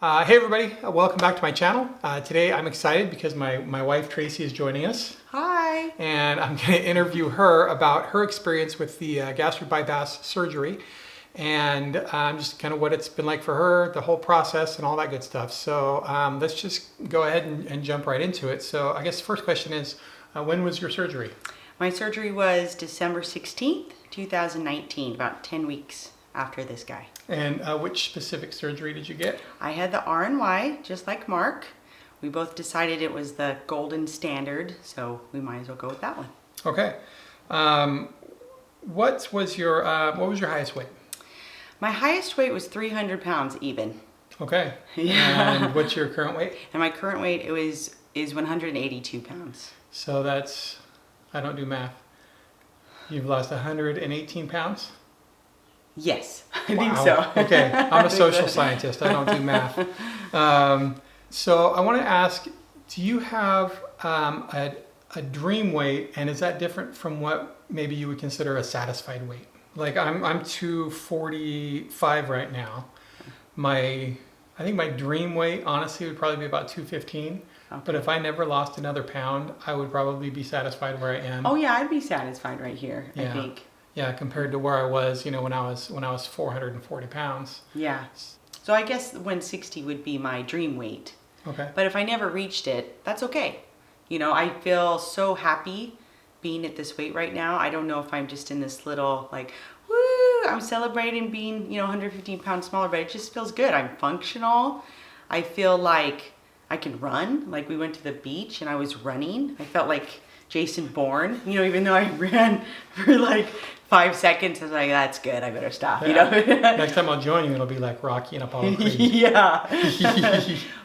Hey everybody, welcome back to my channel. Today I'm excited because my wife Tracy is joining us. Hi. And I'm going to interview her about her experience with the gastric bypass surgery and just kind of what it's been like for her, the whole process and all that good stuff. So let's just go ahead and jump right into it. So I guess the first question is, when was your surgery? My surgery was December 16th, 2019, about 10 weeks after this guy. And which specific surgery did you get? I had the R&Y, just like Mark. We both decided it was the golden standard, so we might as well go with that one. Okay. What was your highest weight? My highest weight was 300 pounds even. Okay. Yeah. And what's your current weight? And my current weight is 182 pounds. So that's, I don't do math. You've lost 118 pounds? Yes, I Wow. think so. Okay, I'm a social scientist. I don't do math. So I want to ask, do you have a dream weight, and is that different from what maybe you would consider a satisfied weight? Like I'm 245 right now. I think my dream weight honestly would probably be about 215. Okay. But if I never lost another pound, I would probably be satisfied where I am. Oh yeah, I'd be satisfied right here, yeah. I think. Yeah, compared to where I was, when I was 440 pounds. Yeah. So I guess 160 would be my dream weight. Okay. But if I never reached it, that's okay. I feel so happy being at this weight right now. I don't know if I'm just in this little woo, I'm celebrating being, 115 pounds smaller, but it just feels good. I'm functional. I feel like I can run. Like we went to the beach and I was running. I felt like Jason Bourne, even though I ran for 5 seconds, I was like, that's good, I better stop, Yeah. Next time I'll join you, it'll be like Rocky and Apollo Creed. Yeah.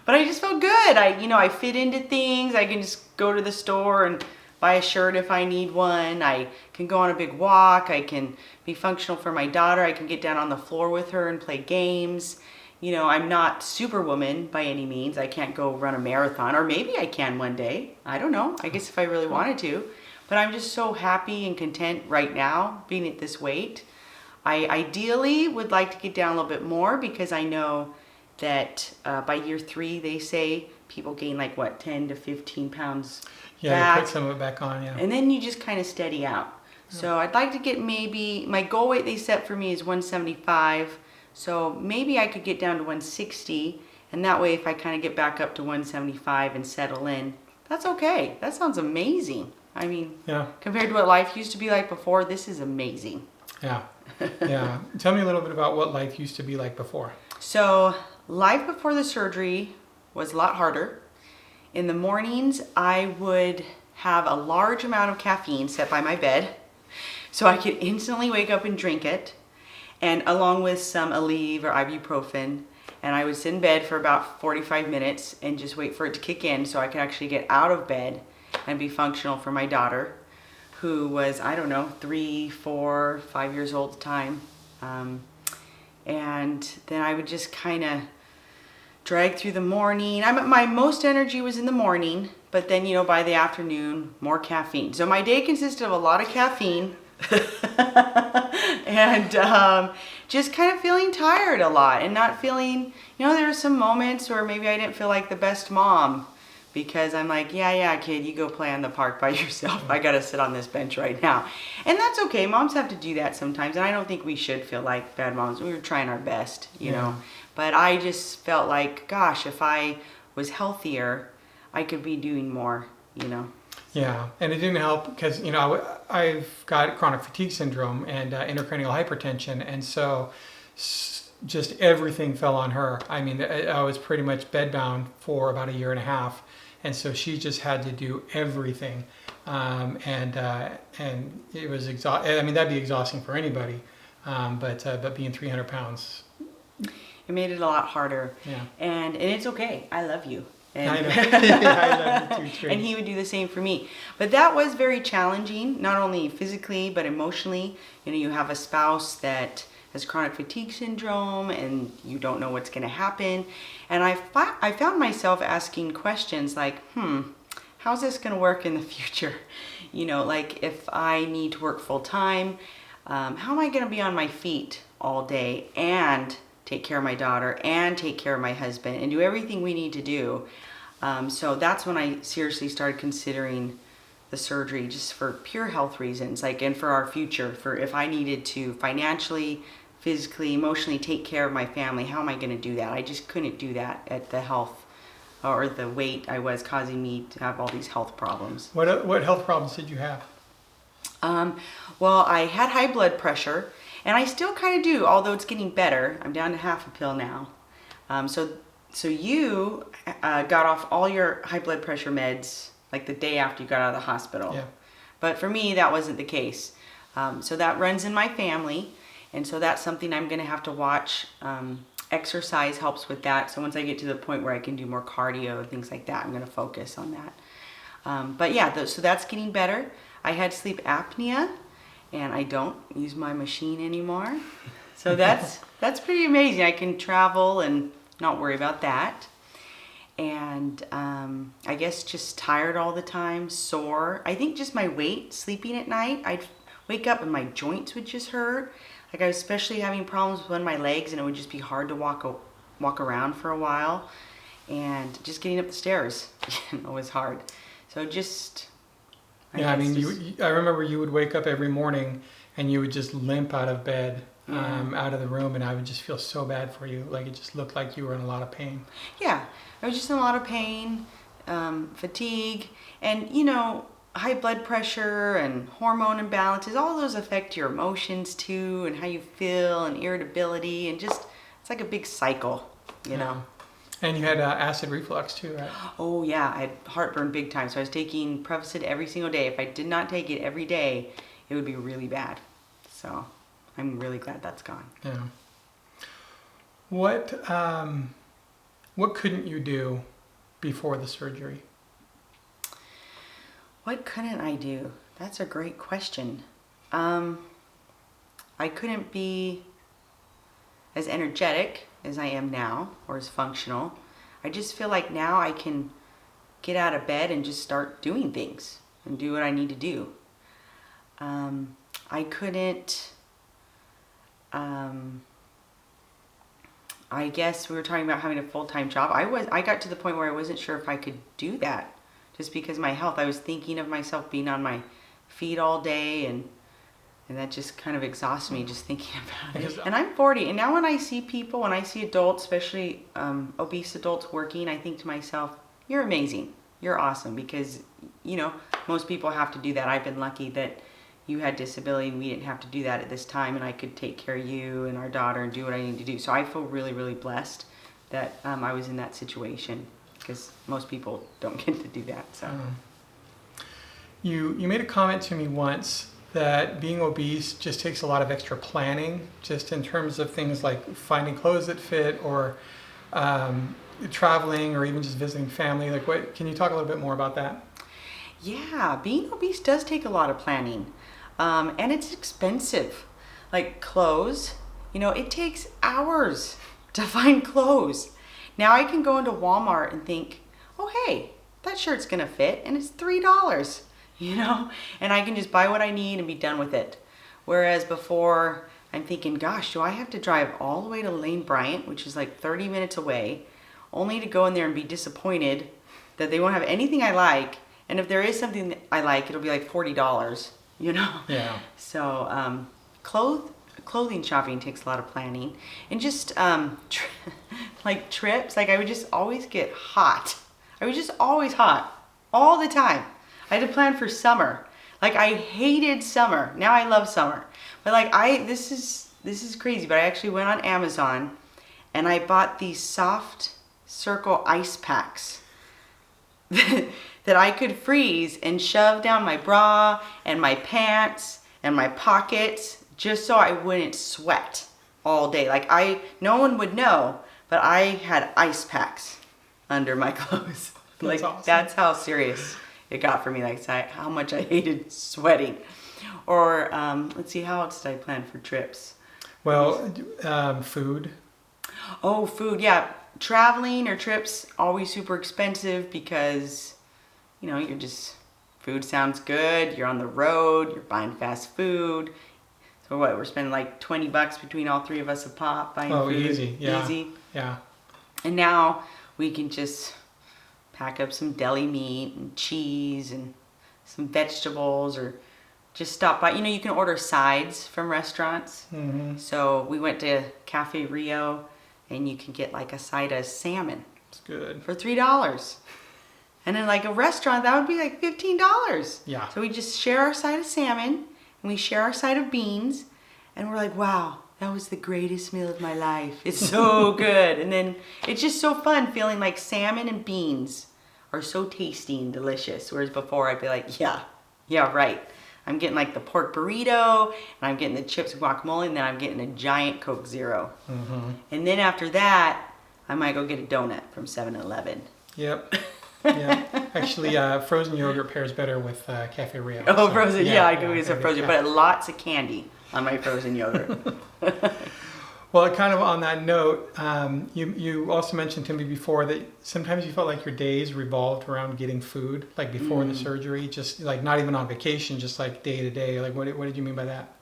But I just felt good. I fit into things. I can just go to the store and buy a shirt if I need one. I can go on a big walk. I can be functional for my daughter. I can get down on the floor with her and play games. I'm not Superwoman by any means. I can't go run a marathon, or maybe I can one day. I don't know. I guess if I really wanted to. But I'm just so happy and content right now being at this weight. I ideally would like to get down a little bit more because I know that by year 3, they say people gain 10 to 15 pounds Yeah, back. you put some of it back on, yeah. And then you just kind of steady out. Yeah. So I'd like to get my goal weight they set for me is 175. So maybe I could get down to 160, and that way if I kind of get back up to 175 and settle in, that's okay. That sounds amazing. I mean, yeah. Compared to what life used to be like before, this is amazing. Yeah, yeah. Tell me a little bit about what life used to be like before. So life before the surgery was a lot harder. In the mornings, I would have a large amount of caffeine set by my bed, so I could instantly wake up and drink it. And along with some Aleve or ibuprofen, and I would sit in bed for about 45 minutes and just wait for it to kick in so I could actually get out of bed and be functional for my daughter, who was, 3, 4, 5 years old at the time. And then I would just kind of drag through the morning. My most energy was in the morning, but then, by the afternoon, more caffeine. So my day consisted of a lot of caffeine. And just kind of feeling tired a lot and not feeling, there were some moments where maybe I didn't feel like the best mom because I'm like, yeah, kid, you go play on the park by yourself. I got to sit on this bench right now. And that's okay. Moms have to do that sometimes. And I don't think we should feel like bad moms. We were trying our best, you know. But I just felt like, gosh, if I was healthier, I could be doing more, Yeah, and it didn't help because, I've got chronic fatigue syndrome and intracranial hypertension, and so just everything fell on her. I mean, I was pretty much bedbound for about 1.5 years, and so she just had to do everything, and it was exhausting. I mean, that'd be exhausting for anybody, but being 300 pounds, it made it a lot harder. Yeah, and it's okay. I love you. And I know. I love you too, and he would do the same for me. But that was very challenging, not only physically, but emotionally. You have a spouse that has chronic fatigue syndrome and you don't know what's going to happen. And I found myself asking questions like, how's this going to work in the future? If I need to work full time, how am I going to be on my feet all day and take care of my daughter and take care of my husband and do everything we need to do. So that's when I seriously started considering the surgery, just for pure health reasons, like, and for our future, for if I needed to financially, physically, emotionally take care of my family, how am I going to do that? I just couldn't do that at the health or the weight I was, causing me to have all these health problems. What health problems did you have? Well, I had high blood pressure, and I still kind of do, although it's getting better. I'm down to half a pill now. So you got off all your high blood pressure meds like the day after you got out of the hospital. Yeah. But for me, that wasn't the case. So that runs in my family, and so that's something I'm going to have to watch. Exercise helps with that. So once I get to the point where I can do more cardio and things like that, I'm going to focus on that. But yeah, so that's getting better. I had sleep apnea, and I don't use my machine anymore. So that's pretty amazing. I can travel and not worry about that. And I guess just tired all the time, sore. I think just my weight, sleeping at night, I'd wake up and my joints would just hurt. Like I was especially having problems with one of my legs, and it would just be hard to walk around for a while. And just getting up the stairs was hard. So just... I remember you would wake up every morning and you would just limp out of bed, out of the room, and I would just feel so bad for you. Like it just looked like you were in a lot of pain. Yeah, I was just in a lot of pain, fatigue, and high blood pressure and hormone imbalances. All those affect your emotions too, and how you feel, and irritability, and just it's like a big cycle, you know. And you had acid reflux too, right? Oh yeah, I had heartburn big time. So I was taking Prevacid every single day. If I did not take it every day, it would be really bad. So I'm really glad that's gone. Yeah. What couldn't you do before the surgery? What couldn't I do? That's a great question. I couldn't be as energetic as I am now, or as functional. I just feel like now I can get out of bed and just start doing things and do what I need to do. I couldn't, I guess we were talking about having a full-time job. I got to the point where I wasn't sure if I could do that just because of my health. I was thinking of myself being on my feet all day, and that just kind of exhausts me just thinking about it. And I'm 40, and now when I see people, when I see adults, especially obese adults working, I think to myself, you're amazing. You're awesome, because, most people have to do that. I've been lucky that you had disability and we didn't have to do that at this time, and I could take care of you and our daughter and do what I need to do. So I feel really, really blessed that I was in that situation, because most people don't get to do that. So You made a comment to me once that being obese just takes a lot of extra planning, just in terms of things like finding clothes that fit, or traveling, or even just visiting family. Like, can you talk a little bit more about that? Yeah, being obese does take a lot of planning, and it's expensive. Like clothes, it takes hours to find clothes. Now I can go into Walmart and think, oh hey, that shirt's gonna fit, and it's $3. And I can just buy what I need and be done with it. Whereas before, I'm thinking, gosh, do I have to drive all the way to Lane Bryant, which is like 30 minutes away, only to go in there and be disappointed that they won't have anything I like, and if there is something that I like, it'll be like $40, Yeah. So clothing shopping takes a lot of planning, and just like trips, like I would just always get hot. I was just always hot all the time. I had to plan for summer. Like I hated summer. Now I love summer. But like this is crazy, but I actually went on Amazon and I bought these soft circle ice packs that I could freeze and shove down my bra and my pants and my pockets, just so I wouldn't sweat all day. Like no one would know, but I had ice packs under my clothes. That's awesome. That's how serious it got for me, like how much I hated sweating. Or let's see, how else did I plan for trips? Well, food. Oh, food, yeah. Traveling or trips, always super expensive, because food sounds good, you're on the road, you're buying fast food. So what, we're spending like $20 between all three of us a pop buying food. Easy. Yeah. Easy. Yeah. And now we can just pack up some deli meat and cheese and some vegetables, or just stop by. You can order sides from restaurants. Mm-hmm. So we went to Cafe Rio, and you can get like a side of salmon. It's good. For $3. And in like a restaurant, that would be like $15. Yeah. So we just share our side of salmon, and we share our side of beans, and we're like, wow, that was the greatest meal of my life. It's so good. And then it's just so fun feeling like salmon and beans are so tasty and delicious. Whereas before I'd be like, yeah, right. I'm getting like the pork burrito, and I'm getting the chips and guacamole, and then I'm getting a giant Coke Zero. Mm-hmm. And then after that, I might go get a donut from 7-Eleven. Yep. Yeah. Actually, frozen yogurt pairs better with Cafe Rio. Oh, so, frozen. Yeah, I can get some maybe, frozen, but lots of candy on my frozen yogurt. Well, kind of on that note, you also mentioned to me before that sometimes you felt like your days revolved around getting food, like before the surgery, just like not even on vacation, just like day to day. Like, what did you mean by that?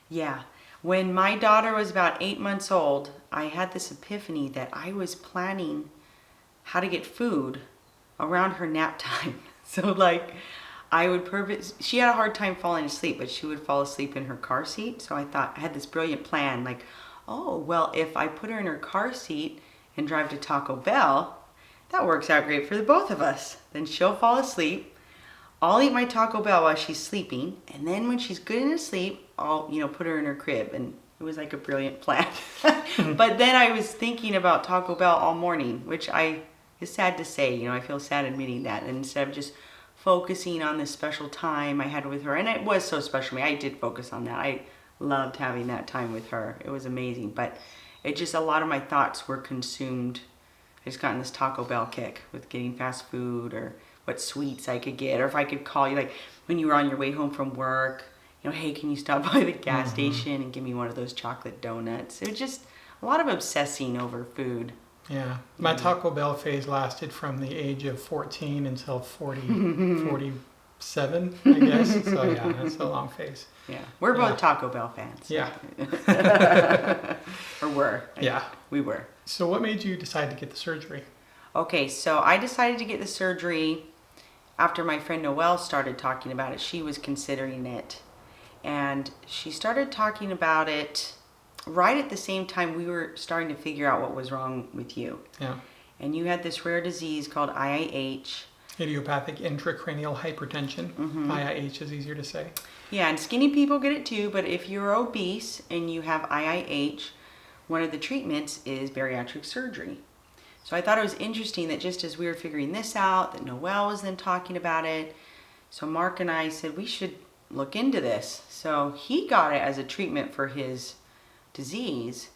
Yeah. When my daughter was about 8 months old, I had this epiphany that I was planning how to get food around her nap time. So like I would she had a hard time falling asleep, but she would fall asleep in her car seat. So I had this brilliant plan, like, oh, well, if I put her in her car seat and drive to Taco Bell, that works out great for the both of us. Then she'll fall asleep. I'll eat my Taco Bell while she's sleeping. And then when she's good and asleep, I'll, put her in her crib. And it was like a brilliant plan. But then I was thinking about Taco Bell all morning, which is sad to say. I feel sad admitting that. And instead of just focusing on this special time I had with her, and it was so special to me, I did focus on that. I loved having that time with her. It was amazing. But a lot of my thoughts were consumed. I just got in this Taco Bell kick with getting fast food, or what sweets I could get, or if I could call you, like when you were on your way home from work, hey, can you stop by the gas station and give me one of those chocolate donuts? It was just a lot of obsessing over food. Yeah. My Taco Bell phase lasted from the age of 14 until 47, I guess. So yeah, that's a long phase. Yeah. We're both Taco Bell fans. Yeah. Or were. Yeah. We were. So what made you decide to get the surgery? Okay, so I decided to get the surgery after my friend Noelle started talking about it. She was considering it. And she started talking about it right at the same time we were starting to figure out what was wrong with you. Yeah. And you had this rare disease called IIH. Idiopathic intracranial hypertension. IIH is easier to say. Yeah, and skinny people get it too, but if you're obese and you have IIH, one of the treatments is bariatric surgery. So I thought it was interesting that just as we were figuring this out, that Noelle was then talking about it. So Mark and I said we should look into this. So he got it as a treatment for his disease,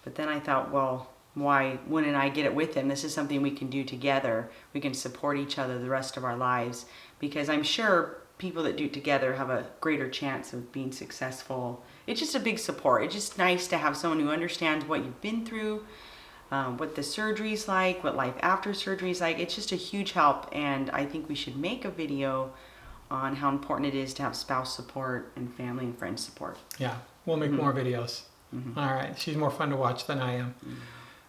but then I thought, well, why wouldn't I get it with him? This is something we can do together. We can support each other the rest of our lives, because I'm sure people that do it together have a greater chance of being successful. It's just a big support. It's just nice to have someone who understands what you've been through, what the surgery's like, what life after surgery is like. It's just a huge help, and I think we should make a video on how important it is to have spouse support and family and friend support. Yeah, we'll make more videos. All right, she's more fun to watch than I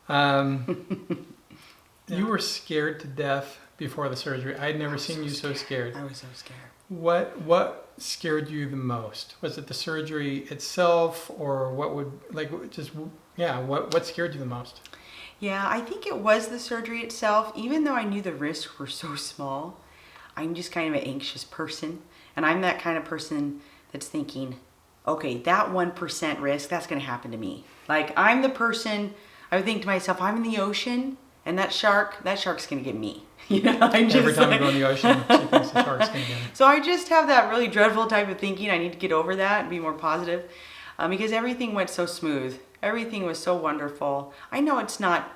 am. You were scared to death before the surgery. I'd never seen you so scared. I was so scared. What scared you the most? Was it the surgery itself, or what scared you the most? Yeah, I think it was the surgery itself. Even though I knew the risks were so small, I'm just kind of an anxious person. And I'm that kind of person that's thinking, okay, that 1% risk, that's going to happen to me. Like, I'm the person, I would think to myself, I'm in the ocean, and that shark's going to get me. I'm just every time you go in the ocean, she thinks the shark's going to get me. So I just have that really dreadful type of thinking. I need to get over that and be more positive, because everything went so smooth. Everything was so wonderful. I know it's not,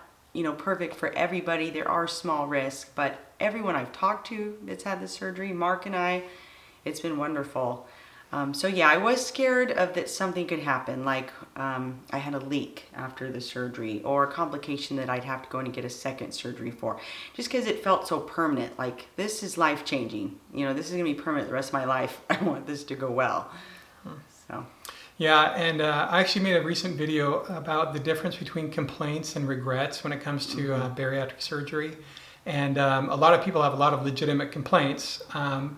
perfect for everybody. There are small risks, but everyone I've talked to that's had the surgery, Mark and I, it's been wonderful. So yeah, I was scared of that something could happen, like I had a leak after the surgery, or a complication that I'd have to go in and get a second surgery for, just because it felt so permanent. Like, this is life-changing. This is going to be permanent the rest of my life. I want this to go well. So. Yeah, and I actually made a recent video about the difference between complaints and regrets when it comes to bariatric surgery. And a lot of people have a lot of legitimate complaints,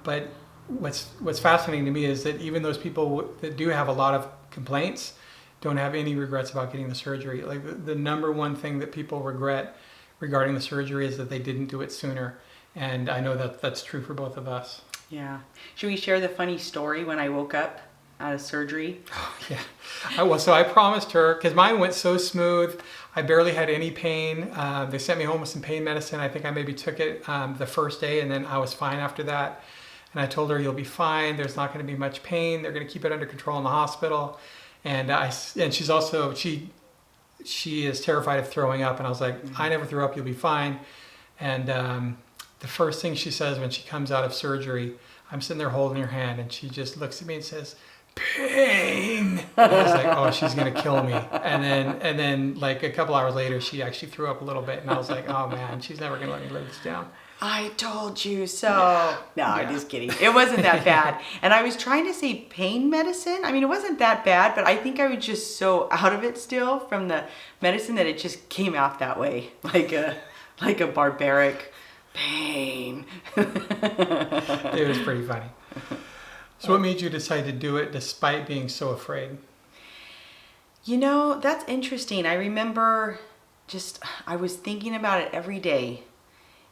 but what's fascinating to me is that even those people that do have a lot of complaints don't have any regrets about getting the surgery. Like the number one thing that people regret regarding the surgery is that they didn't do it sooner. And I know that that's true for both of us. Yeah. Should we share the funny story when I woke up out of surgery? Oh, yeah. So I promised her, because mine went so smooth, I barely had any pain. They sent me home with some pain medicine. I think I maybe took it the first day, and then I was fine after that. And I told her, you'll be fine. There's not going to be much pain. They're going to keep it under control in the hospital. And she's also, she is terrified of throwing up. And I was like, I never threw up. You'll be fine. And the first thing she says when she comes out of surgery, I'm sitting there holding her hand, and she just looks at me and says, pain. And I was like, oh, she's gonna kill me. And then like a couple hours later, she actually threw up a little bit, and I was like, oh man, she's never gonna let me live this down. I told you so. No, I'm just kidding. It wasn't that bad. And I was trying to say pain medicine. I mean, it wasn't that bad, but I think I was just so out of it still from the medicine that it just came out that way, like a barbaric pain. It was pretty funny. So what made you decide to do it despite being so afraid? You know, that's interesting. I remember I was thinking about it every day.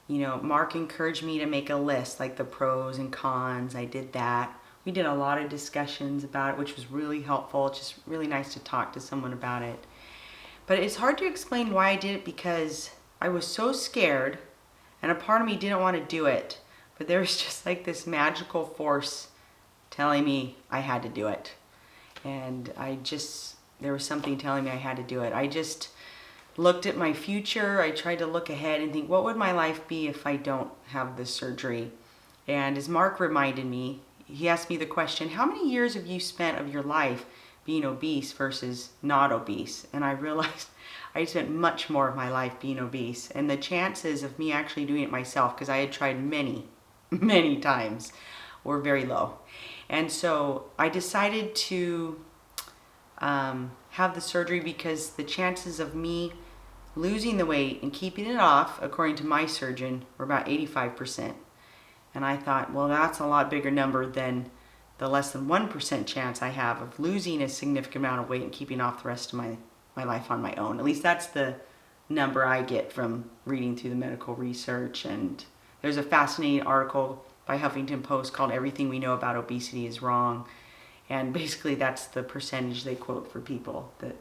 You know, Mark encouraged me to make a list, like the pros and cons. I did that. We did a lot of discussions about it, which was really helpful. It's just really nice to talk to someone about it. But it's hard to explain why I did it because I was so scared, and a part of me didn't want to do it. But there was just like this magical force telling me I had to do it. And there was something telling me I had to do it. I just looked at my future. I tried to look ahead and think, what would my life be if I don't have this surgery? And as Mark reminded me, he asked me the question, how many years have you spent of your life being obese versus not obese? And I realized I spent much more of my life being obese. And the chances of me actually doing it myself, because I had tried many, many times, were very low. And so I decided to have the surgery because the chances of me losing the weight and keeping it off, according to my surgeon, were about 85%. And I thought, well, that's a lot bigger number than the less than 1% chance I have of losing a significant amount of weight and keeping off the rest of my life on my own. At least that's the number I get from reading through the medical research. And there's a fascinating article by Huffington Post called Everything We Know About Obesity is Wrong. And basically that's the percentage they quote for people. That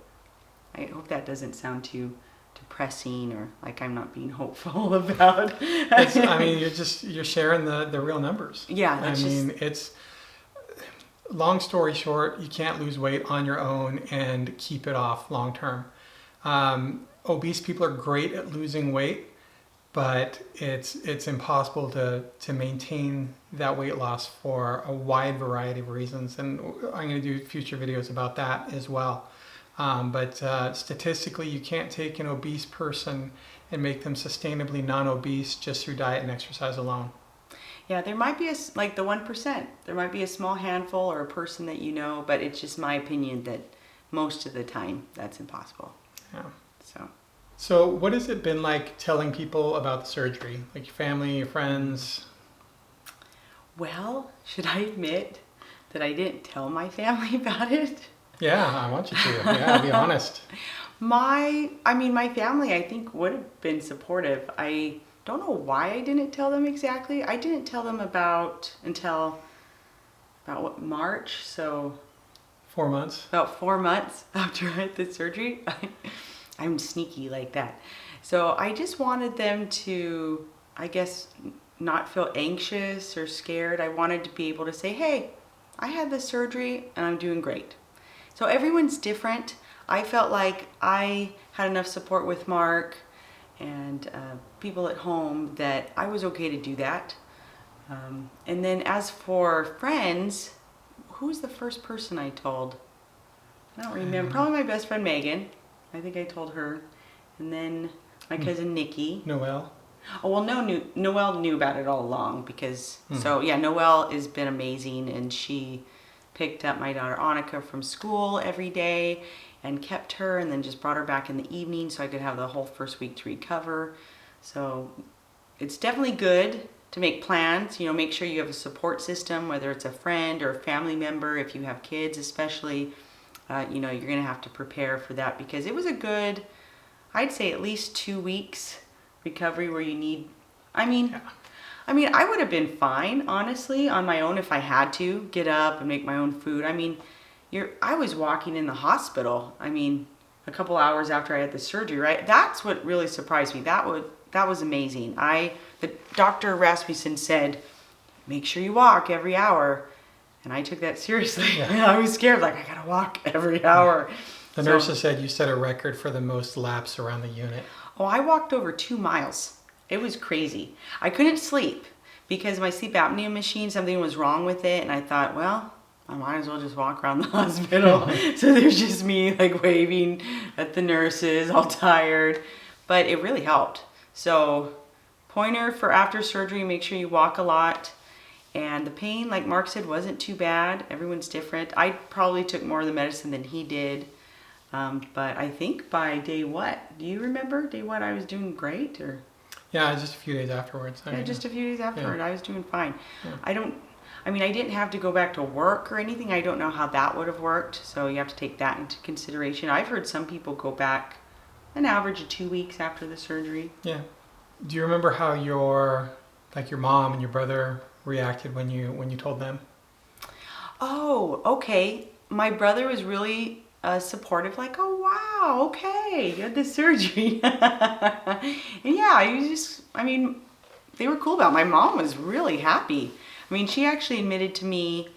I hope that doesn't sound too depressing or like I'm not being hopeful about. I mean, you're sharing the real numbers. Yeah. It's long story short, you can't lose weight on your own and keep it off long term. Obese people are great at losing weight, but it's impossible to maintain that weight loss for a wide variety of reasons. And I'm going to do future videos about that as well. But statistically, you can't take an obese person and make them sustainably non-obese just through diet and exercise alone. Yeah, there might be like the 1%. There might be a small handful or a person that you know, but it's just my opinion that most of the time that's impossible. Yeah. So what has it been like telling people about the surgery? Like your family, your friends? Well, should I admit that I didn't tell my family about it? Yeah, I want you to. Yeah, be honest. My family, I think, would have been supportive. I don't know why I didn't tell them exactly. I didn't tell them until what, March? So 4 months. About 4 months after I had the surgery. I'm sneaky like that. So I just wanted them to, I guess, not feel anxious or scared. I wanted to be able to say, hey, I had the surgery and I'm doing great. So everyone's different. I felt like I had enough support with Mark and people at home that I was okay to do that. And then as for friends, who was the first person I told? I don't remember. Probably my best friend Megan. I think I told her. And then my cousin Nikki. Noelle. Oh, well, Noelle knew about it all along because, so yeah, Noelle has been amazing and she picked up my daughter Annika from school every day and kept her, and then just brought her back in the evening so I could have the whole first week to recover. So it's definitely good to make plans, make sure you have a support system, whether it's a friend or a family member. If you have kids especially, you're going to have to prepare for that, because it was a good, I'd say at least 2 weeks recovery where you need, I would have been fine, honestly, on my own if I had to get up and make my own food. I was walking in the hospital, a couple hours after I had the surgery, right? That's what really surprised me. That was amazing. The Dr. Rasmussen said, make sure you walk every hour. And I took that seriously. Yeah. I was scared, I gotta walk every hour. The nurses said you set a record for the most laps around the unit. Oh, I walked over 2 miles. It was crazy. I couldn't sleep because my sleep apnea machine, something was wrong with it. And I thought, well, I might as well just walk around the hospital. So there's just me waving at the nurses, all tired. But it really helped. So pointer for after surgery, make sure you walk a lot. And the pain, like Mark said, wasn't too bad. Everyone's different. I probably took more of the medicine than he did. But I think by day what? Do you remember day what? I was doing great, or? Yeah, just a few days afterwards. Just a few days afterward. Yeah. I was doing fine. Yeah. I didn't have to go back to work or anything. I don't know how that would have worked. So you have to take that into consideration. I've heard some people go back an average of 2 weeks after the surgery. Yeah. Do you remember how your mom and your brother reacted when you told them? Oh, okay. My brother was really supportive, oh wow, okay, you had this surgery. And yeah, they were cool about it. My mom was really happy. She actually admitted to me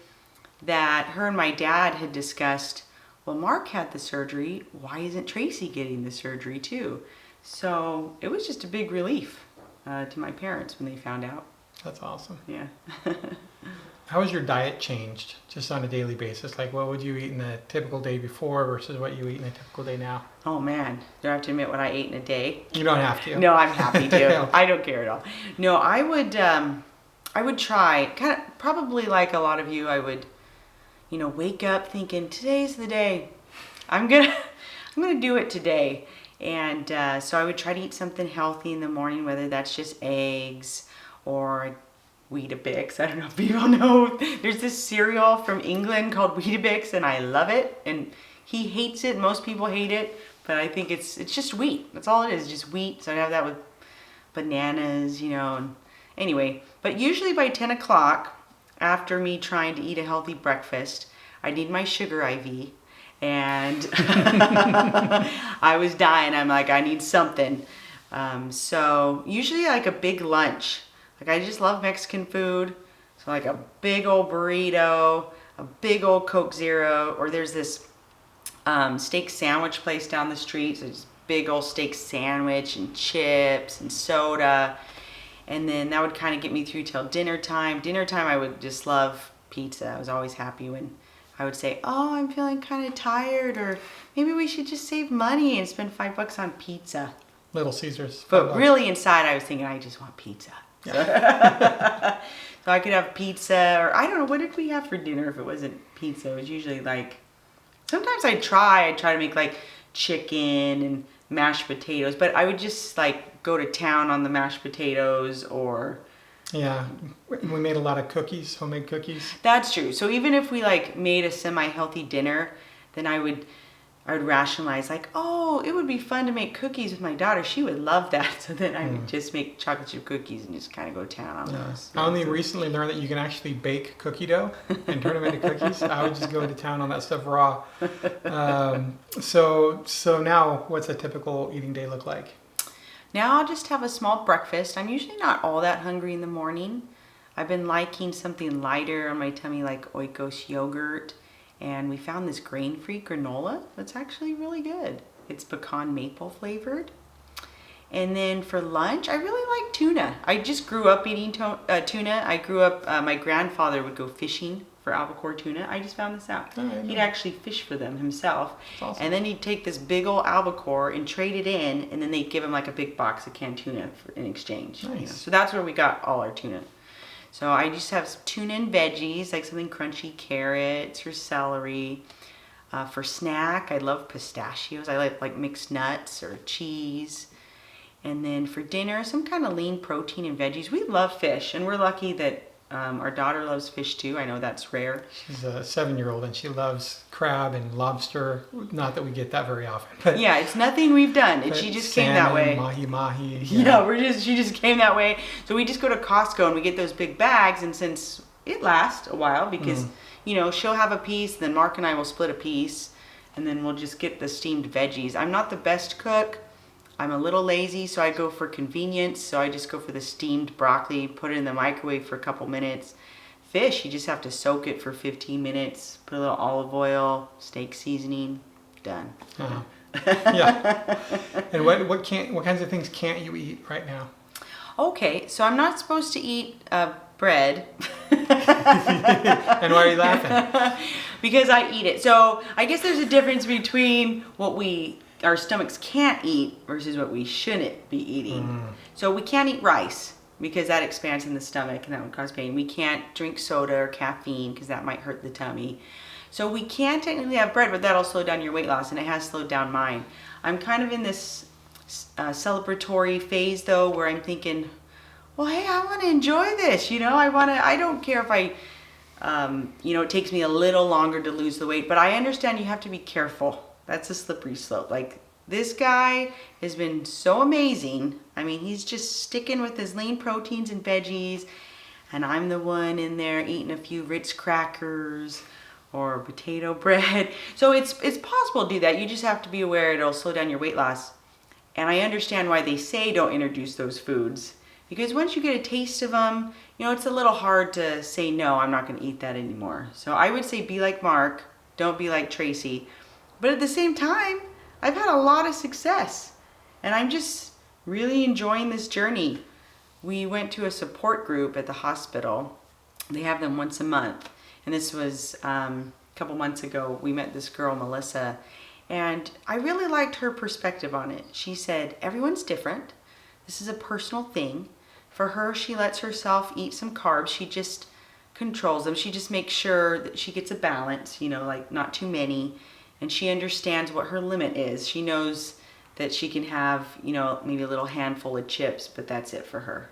that her and my dad had discussed, well, Mark had the surgery, why isn't Traci getting the surgery too? So it was just a big relief to my parents when they found out. That's awesome. Yeah. How has your diet changed just on a daily basis? What would you eat in a typical day before versus what you eat in a typical day now? Oh man, do I have to admit what I ate in a day? You don't have to. No, I'm happy to. I don't care at all. No, I would try, probably like a lot of you, I would, wake up thinking, today's the day. I'm gonna do it today. And so I would try to eat something healthy in the morning, whether that's just eggs or Weetabix. I don't know if people know. There's this cereal from England called Weetabix, and I love it. And he hates it. Most people hate it, but I think it's just wheat. That's all it is, just wheat. So I have that with bananas, And anyway, but usually by 10 o'clock, after me trying to eat a healthy breakfast, I need my sugar IV. And I was dying. I'm I need something. So usually a big lunch. I just love Mexican food. So a big old burrito, a big old Coke Zero, or there's this steak sandwich place down the street. So just big old steak sandwich and chips and soda. And then that would kind of get me through till dinner time. Dinner time, I would just love pizza. I was always happy when I would say, oh, I'm feeling kind of tired, or maybe we should just save money and spend $5 on pizza. Little Caesars. But really inside I was thinking, I just want pizza. Yeah. So I could have pizza, or I don't know, what did we have for dinner if it wasn't pizza? It was usually sometimes I'd try to make chicken and mashed potatoes, but I would just go to town on the mashed potatoes, or... Yeah, we made a lot of cookies, homemade cookies. That's true. So even if we made a semi-healthy dinner, then I would rationalize oh, it would be fun to make cookies with my daughter. She would love that. So then I would just make chocolate chip cookies and just kind of go to town on those. I only recently learned that you can actually bake cookie dough and turn them into cookies. I would just go to town on that stuff raw. So now what's a typical eating day look like? Now I'll just have a small breakfast. I'm usually not all that hungry in the morning. I've been liking something lighter on my tummy, like Oikos yogurt. And we found this grain-free granola that's actually really good. It's pecan maple flavored. And then for lunch, I really like tuna. I just grew up eating tuna. I grew up, my grandfather would go fishing for albacore tuna. I just found this out. Oh, he'd actually fish for them himself. That's awesome. And then he'd take this big old albacore and trade it in, and then they'd give him a big box of canned tuna in exchange. Nice. So that's where we got all our tuna. So I just have some tuna and veggies, like something crunchy, carrots or celery. For snack, I love pistachios. I like mixed nuts or cheese. And then for dinner, some kind of lean protein and veggies. We love fish, and we're lucky that our daughter loves fish too. I know that's rare. She's a 7-year-old and she loves crab and lobster. Not that we get that very often, but yeah, it's nothing we've done. She just came that way. Mahi. Yeah, she just came that way. So we just go to Costco and we get those big bags, and since it lasts a while, because she'll have a piece, then Mark and I will split a piece, and then we'll just get the steamed veggies. I'm not the best cook. I'm a little lazy, so I go for convenience. So I just go for the steamed broccoli, put it in the microwave for a couple minutes. Fish, you just have to soak it for 15 minutes, put a little olive oil, steak seasoning, done. Uh-huh. Yeah. And what kinds of things can't you eat right now? Okay, so I'm not supposed to eat bread. And why are you laughing? Because I eat it. So I guess there's a difference between what our stomachs can't eat versus what we shouldn't be eating. So we can't eat rice because that expands in the stomach and that would cause pain. We can't drink soda or caffeine because that might hurt the tummy. So we can technically have bread, but that'll slow down your weight loss, and it has slowed down mine. I'm kind of in this celebratory phase though, where I'm thinking, well, hey, I want to enjoy this. I don't care if it takes me a little longer to lose the weight, but I understand you have to be careful. That's a slippery slope. Like, this guy has been so amazing. I mean, he's just sticking with his lean proteins and veggies, and I'm the one in there eating a few Ritz crackers or potato bread. So it's possible to do that. You just have to be aware it'll slow down your weight loss. And I understand why they say don't introduce those foods, because once you get a taste of them, it's a little hard to say, no, I'm not going to eat that anymore. So I would say be like Mark, don't be like Tracy. But at the same time, I've had a lot of success, and I'm just really enjoying this journey. We went to a support group at the hospital. They have them once a month, and this was a couple months ago. We met this girl, Melissa, and I really liked her perspective on it. She said, everyone's different. This is a personal thing. For her, she lets herself eat some carbs. She just controls them. She just makes sure that she gets a balance, like not too many. And she understands what her limit is. She knows that she can have, maybe a little handful of chips, but that's it for her,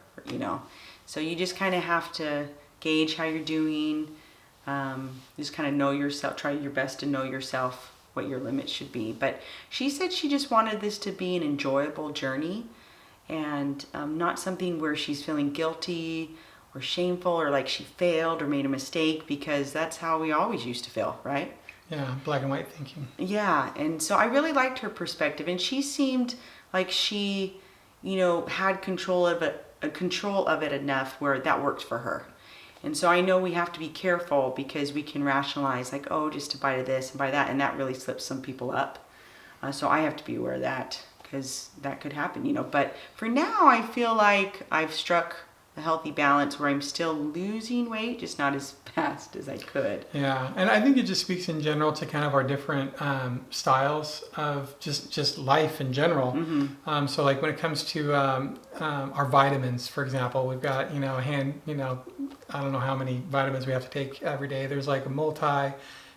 So you just kind of have to gauge how you're doing. Just kind of know yourself, try your best to know yourself, what your limits should be. But she said she just wanted this to be an enjoyable journey, and not something where she's feeling guilty or shameful or like she failed or made a mistake, because that's how we always used to feel, right? Yeah, black and white thinking. Yeah, and so I really liked her perspective, and she seemed like she, had control of it enough where that worked for her. And so I know we have to be careful, because we can rationalize like, oh, just a bite of this and bite of that, and that really slips some people up. So I have to be aware of that, because that could happen, But for now, I feel like I've struck a healthy balance where I'm still losing weight, just not as fast as I could. Yeah, and I think it just speaks in general to kind of our different styles of just life in general. Mm-hmm. So like when it comes to our vitamins, for example, we've got, I don't know how many vitamins we have to take every day. There's like a multi,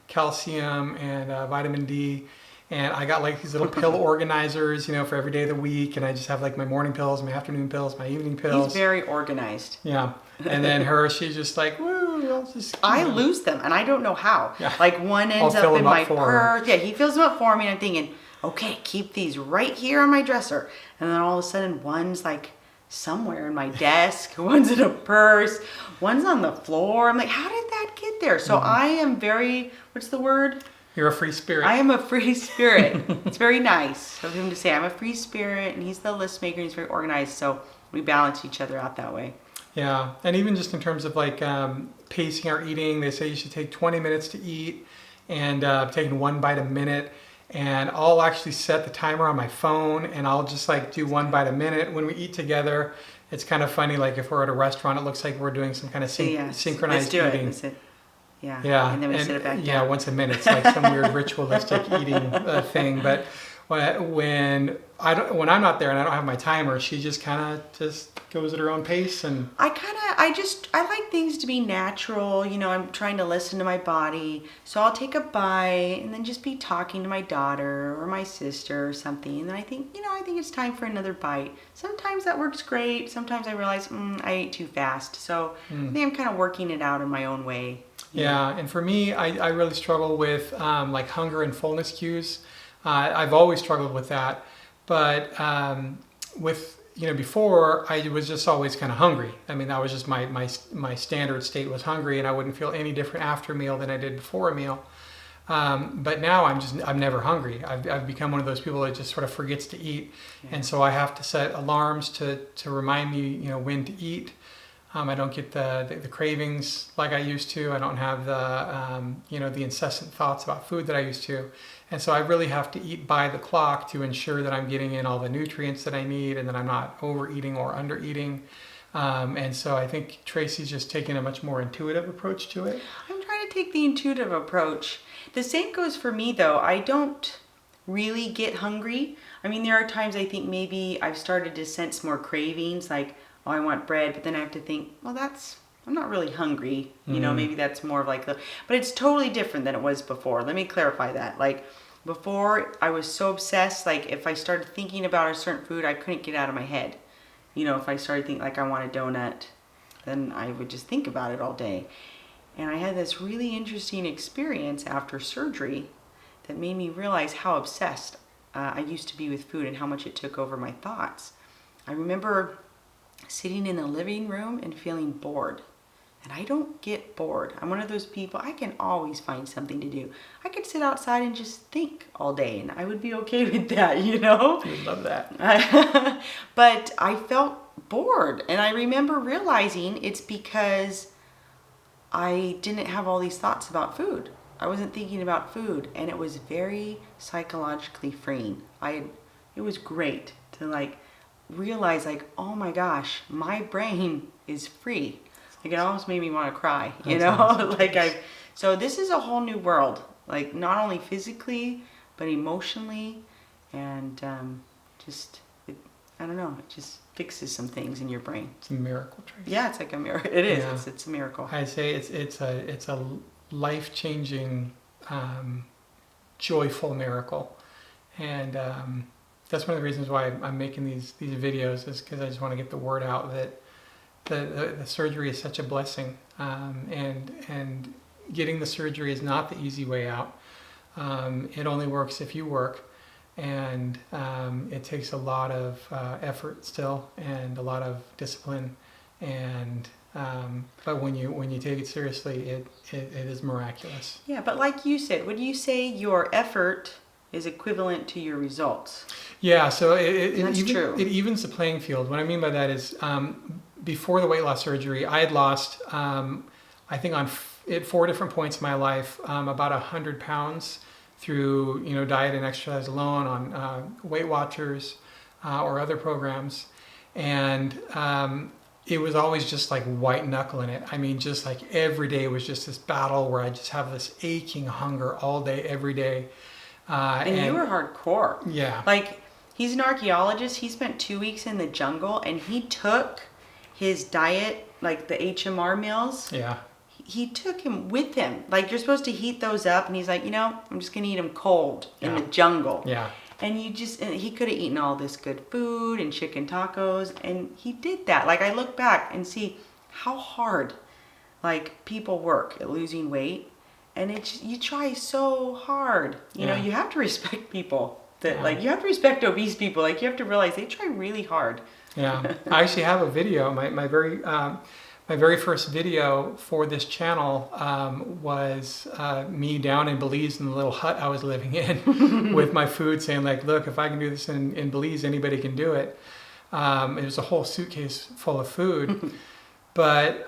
calcium, and vitamin D. And I got like these little pill organizers, for every day of the week. And I just have like my morning pills, my afternoon pills, my evening pills. He's very organized. Yeah. And then she's just like, woo, I'll just... I lose them, and I don't know how. Yeah. Like one ends up in my purse. Yeah, he fills them up for me, and I'm thinking, okay, keep these right here on my dresser. And then all of a sudden, one's like somewhere in my desk, one's in a purse, one's on the floor. I'm like, how did that get there? So I am very, what's the word? You're a free spirit. I am a free spirit. It's very nice of him to say I'm a free spirit, and he's the list maker, and he's very organized, so we balance each other out that way. Yeah, and even just in terms of like pacing our eating, they say you should take 20 minutes to eat, and taking one bite a minute. And I'll actually set the timer on my phone, and I'll just like do one bite a minute when we eat together. It's kind of funny, like if we're at a restaurant, it looks like we're doing some kind of synchronized eating. Let's do it. Yeah. Yeah. And then we sit it back down. Yeah, once a minute. It's like some weird ritualistic eating thing. But when I'm not there and I don't have my timer, she just kind of just goes at her own pace. And I kind I like things to be natural. You know, I'm trying to listen to my body. So I'll take a bite and then just be talking to my daughter or my sister or something. And then I think it's time for another bite. Sometimes that works great. Sometimes I realize I ate too fast. So I think I'm kind of working it out in my own way. Yeah, and for me, I really struggle with like hunger and fullness cues. I've always struggled with that, but with before I was just always kind of hungry. I mean, that was just my standard state was hungry, and I wouldn't feel any different after a meal than I did before a meal. But now I'm never hungry. I've become one of those people that just sort of forgets to eat, and so I have to set alarms to remind me when to eat. I don't get the cravings like I used to. I don't have the incessant thoughts about food that I used to. And so I really have to eat by the clock to ensure that I'm getting in all the nutrients that I need and that I'm not overeating or undereating. And so I think Traci's just taking a much more intuitive approach to it. I'm trying to take the intuitive approach. The same goes for me though. I don't really get hungry. I mean, there are times I think maybe I've started to sense more cravings, like, oh, I want bread, but then I have to think, well, I'm not really hungry. Maybe that's more of like but it's totally different than it was before. Let me clarify that. Like before I was so obsessed, like if I started thinking about a certain food, I couldn't get out of my head. If I started thinking like I want a donut, then I would just think about it all day. And I had this really interesting experience after surgery that made me realize how obsessed I used to be with food and how much it took over my thoughts. I remember sitting in the living room and feeling bored. And I don't get bored. I'm one of those people, I can always find something to do. I could sit outside and just think all day and I would be okay with that, You would love that. But I felt bored. And I remember realizing it's because I didn't have all these thoughts about food. I wasn't thinking about food. And it was very psychologically freeing. It was great to realize oh my gosh, my brain is free. It almost made me want to cry, Awesome. So this is a whole new world, not only physically, but emotionally, and I don't know, it just fixes some things in your brain. It's a miracle, Traci. Yeah, it's like a miracle. It is. Yeah. It's a miracle. I say it's a life-changing, joyful miracle, and that's one of the reasons why I'm making these videos, is because I just want to get the word out that the surgery is such a blessing, and getting the surgery is not the easy way out. It only works if you work, and it takes a lot of effort still and a lot of discipline, and but when you take it seriously, it is miraculous. Yeah, but like you said, would you say your effort is equivalent to your results? Yeah, so true. It evens the playing field. What I mean by that is, before the weight loss surgery, I had lost, I think at 4 different points in my life, about 100 pounds through diet and exercise alone, on Weight Watchers or other programs, and it was always just like white knuckling it. I mean, just like every day was just this battle where I just have this aching hunger all day, every day. And you were hardcore. Yeah. He's an archaeologist. He spent 2 weeks in the jungle, and he took his diet, like the HMR meals. Yeah. He took him with him. You're supposed to heat those up, and he's like, I'm just going to eat them cold in the jungle. Yeah. And he could have eaten all this good food and chicken tacos, and he did that. I look back and see how hard, people work at losing weight, and you try so hard. You know, you have to respect people. You have to respect obese people. You have to realize they try really hard. Yeah, I actually have a video. My very first video for this channel was me down in Belize in the little hut I was living in with my food, saying look, if I can do this in Belize, anybody can do it. It was a whole suitcase full of food, but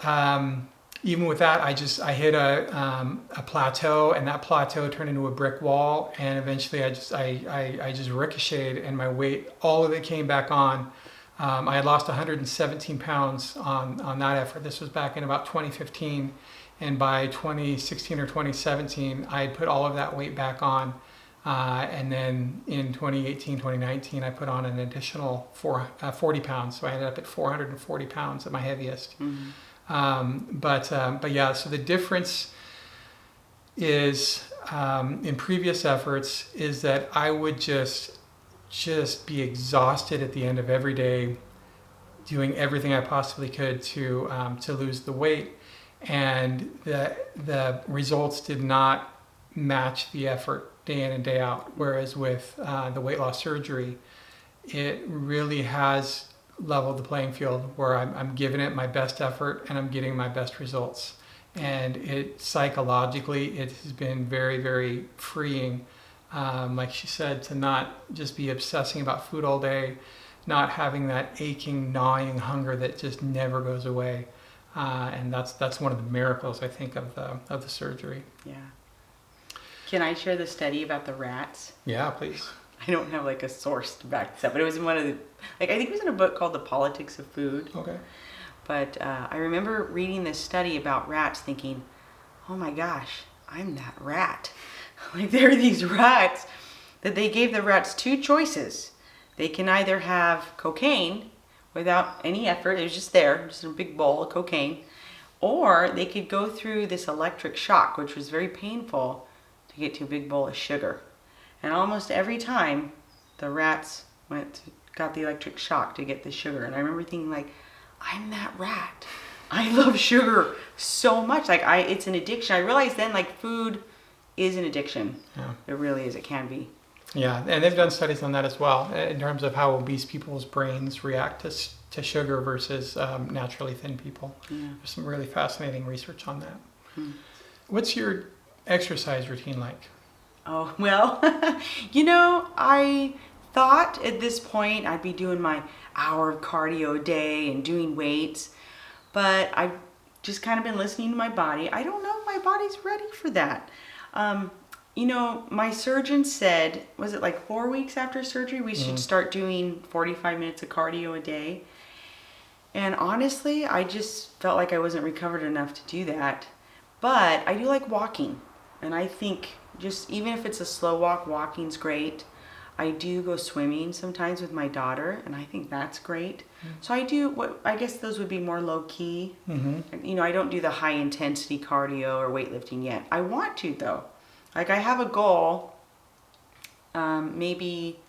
even with that, I hit a plateau, and that plateau turned into a brick wall, and eventually I just ricocheted, and my weight, all of it came back on. I had lost 117 pounds on that effort. This was back in about 2015, and by 2016 or 2017, I had put all of that weight back on, and then in 2018, 2019, I put on an additional 40 pounds, so I ended up at 440 pounds at my heaviest. But yeah, so the difference is in previous efforts is that I would just be exhausted at the end of every day, doing everything I possibly could to lose the weight, and the results did not match the effort day in and day out. Whereas with the weight loss surgery, it really has leveled the playing field where I'm giving it my best effort and I'm getting my best results. And it psychologically, it has been very, very freeing. Like she said, to not just be obsessing about food all day, not having that aching, gnawing hunger that just never goes away. And that's one of the miracles, I think, of the surgery. Yeah. Can I share the study about the rats? Yeah, please. I don't have like a source to back this up, but it was in one of the, I think it was in a book called The Politics of Food. Okay. But I remember reading this study about rats thinking, oh my gosh, I'm that rat. Like there are these rats that they gave the rats two choices. They can either have cocaine without any effort, it was just there, just a big bowl of cocaine, or they could go through this electric shock, which was very painful, to get to a big bowl of sugar. And almost every time the rats got the electric shock to get the sugar. And I remember thinking like, I'm that rat. I love sugar so much. Like it's an addiction. I realized then like food is an addiction. Yeah. It really is. It can be. Yeah, and they've done studies on that as well in terms of how obese people's brains react to sugar versus naturally thin people. Yeah. There's some really fascinating research on that. Hmm. What's your exercise routine like? Oh, well, I thought at this point I'd be doing my hour of cardio a day and doing weights, but I've just kind of been listening to my body. I don't know if my body's ready for that. My surgeon said, was it like 4 weeks after surgery, we should start doing 45 minutes of cardio a day. And honestly, I just felt like I wasn't recovered enough to do that. But I do like walking. And I think just even if it's a slow walk, walking's great. I do go swimming sometimes with my daughter, and I think that's great. So I do I guess those would be more low key. Mm-hmm. I don't do the high intensity cardio or weightlifting yet. I want to though. Like I have a goal, maybe,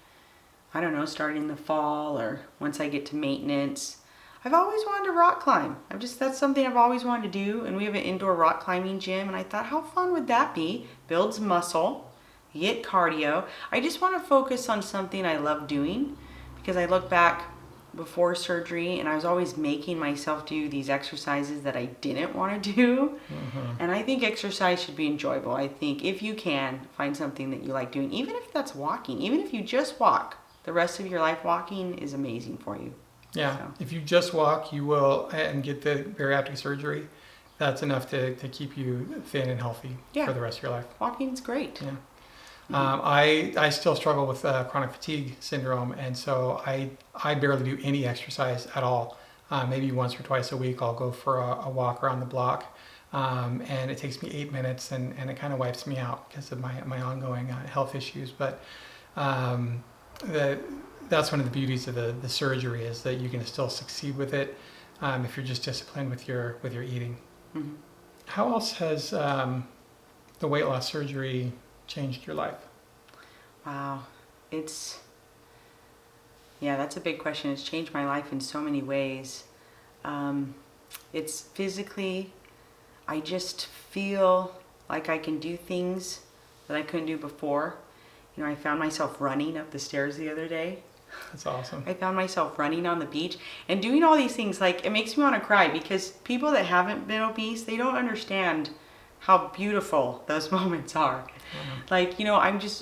I don't know, starting in the fall or once I get to maintenance. I've always wanted to rock climb. That's something I've always wanted to do. And we have an indoor rock climbing gym. And I thought, how fun would that be? Builds muscle, you get cardio. I just want to focus on something I love doing, because I look back before surgery and I was always making myself do these exercises that I didn't want to do. Mm-hmm. And I think exercise should be enjoyable. I think if you can find something that you like doing, even if that's walking, even if you just walk, the rest of your life walking is amazing for you. Yeah, So. If you just walk, you will, and get the bariatric surgery, that's enough to keep you thin and healthy for the rest of your life. Walking's great. Yeah. Mm-hmm. I still struggle with chronic fatigue syndrome, and so I barely do any exercise at all. Maybe once or twice a week I'll go for a walk around the block, and it takes me 8 minutes, and it kind of wipes me out because of my ongoing health issues. But that's one of the beauties of the surgery, is that you can still succeed with it if you're just disciplined with your eating. Mm-hmm. How else has the weight loss surgery changed your life? Wow. That's a big question. It's changed my life in so many ways. It's physically, I just feel like I can do things that I couldn't do before. I found myself running up the stairs the other day. That's awesome. I found myself running on the beach and doing all these things. Like, it makes me want to cry, because people that haven't been obese, they don't understand how beautiful those moments are. Mm-hmm. Like,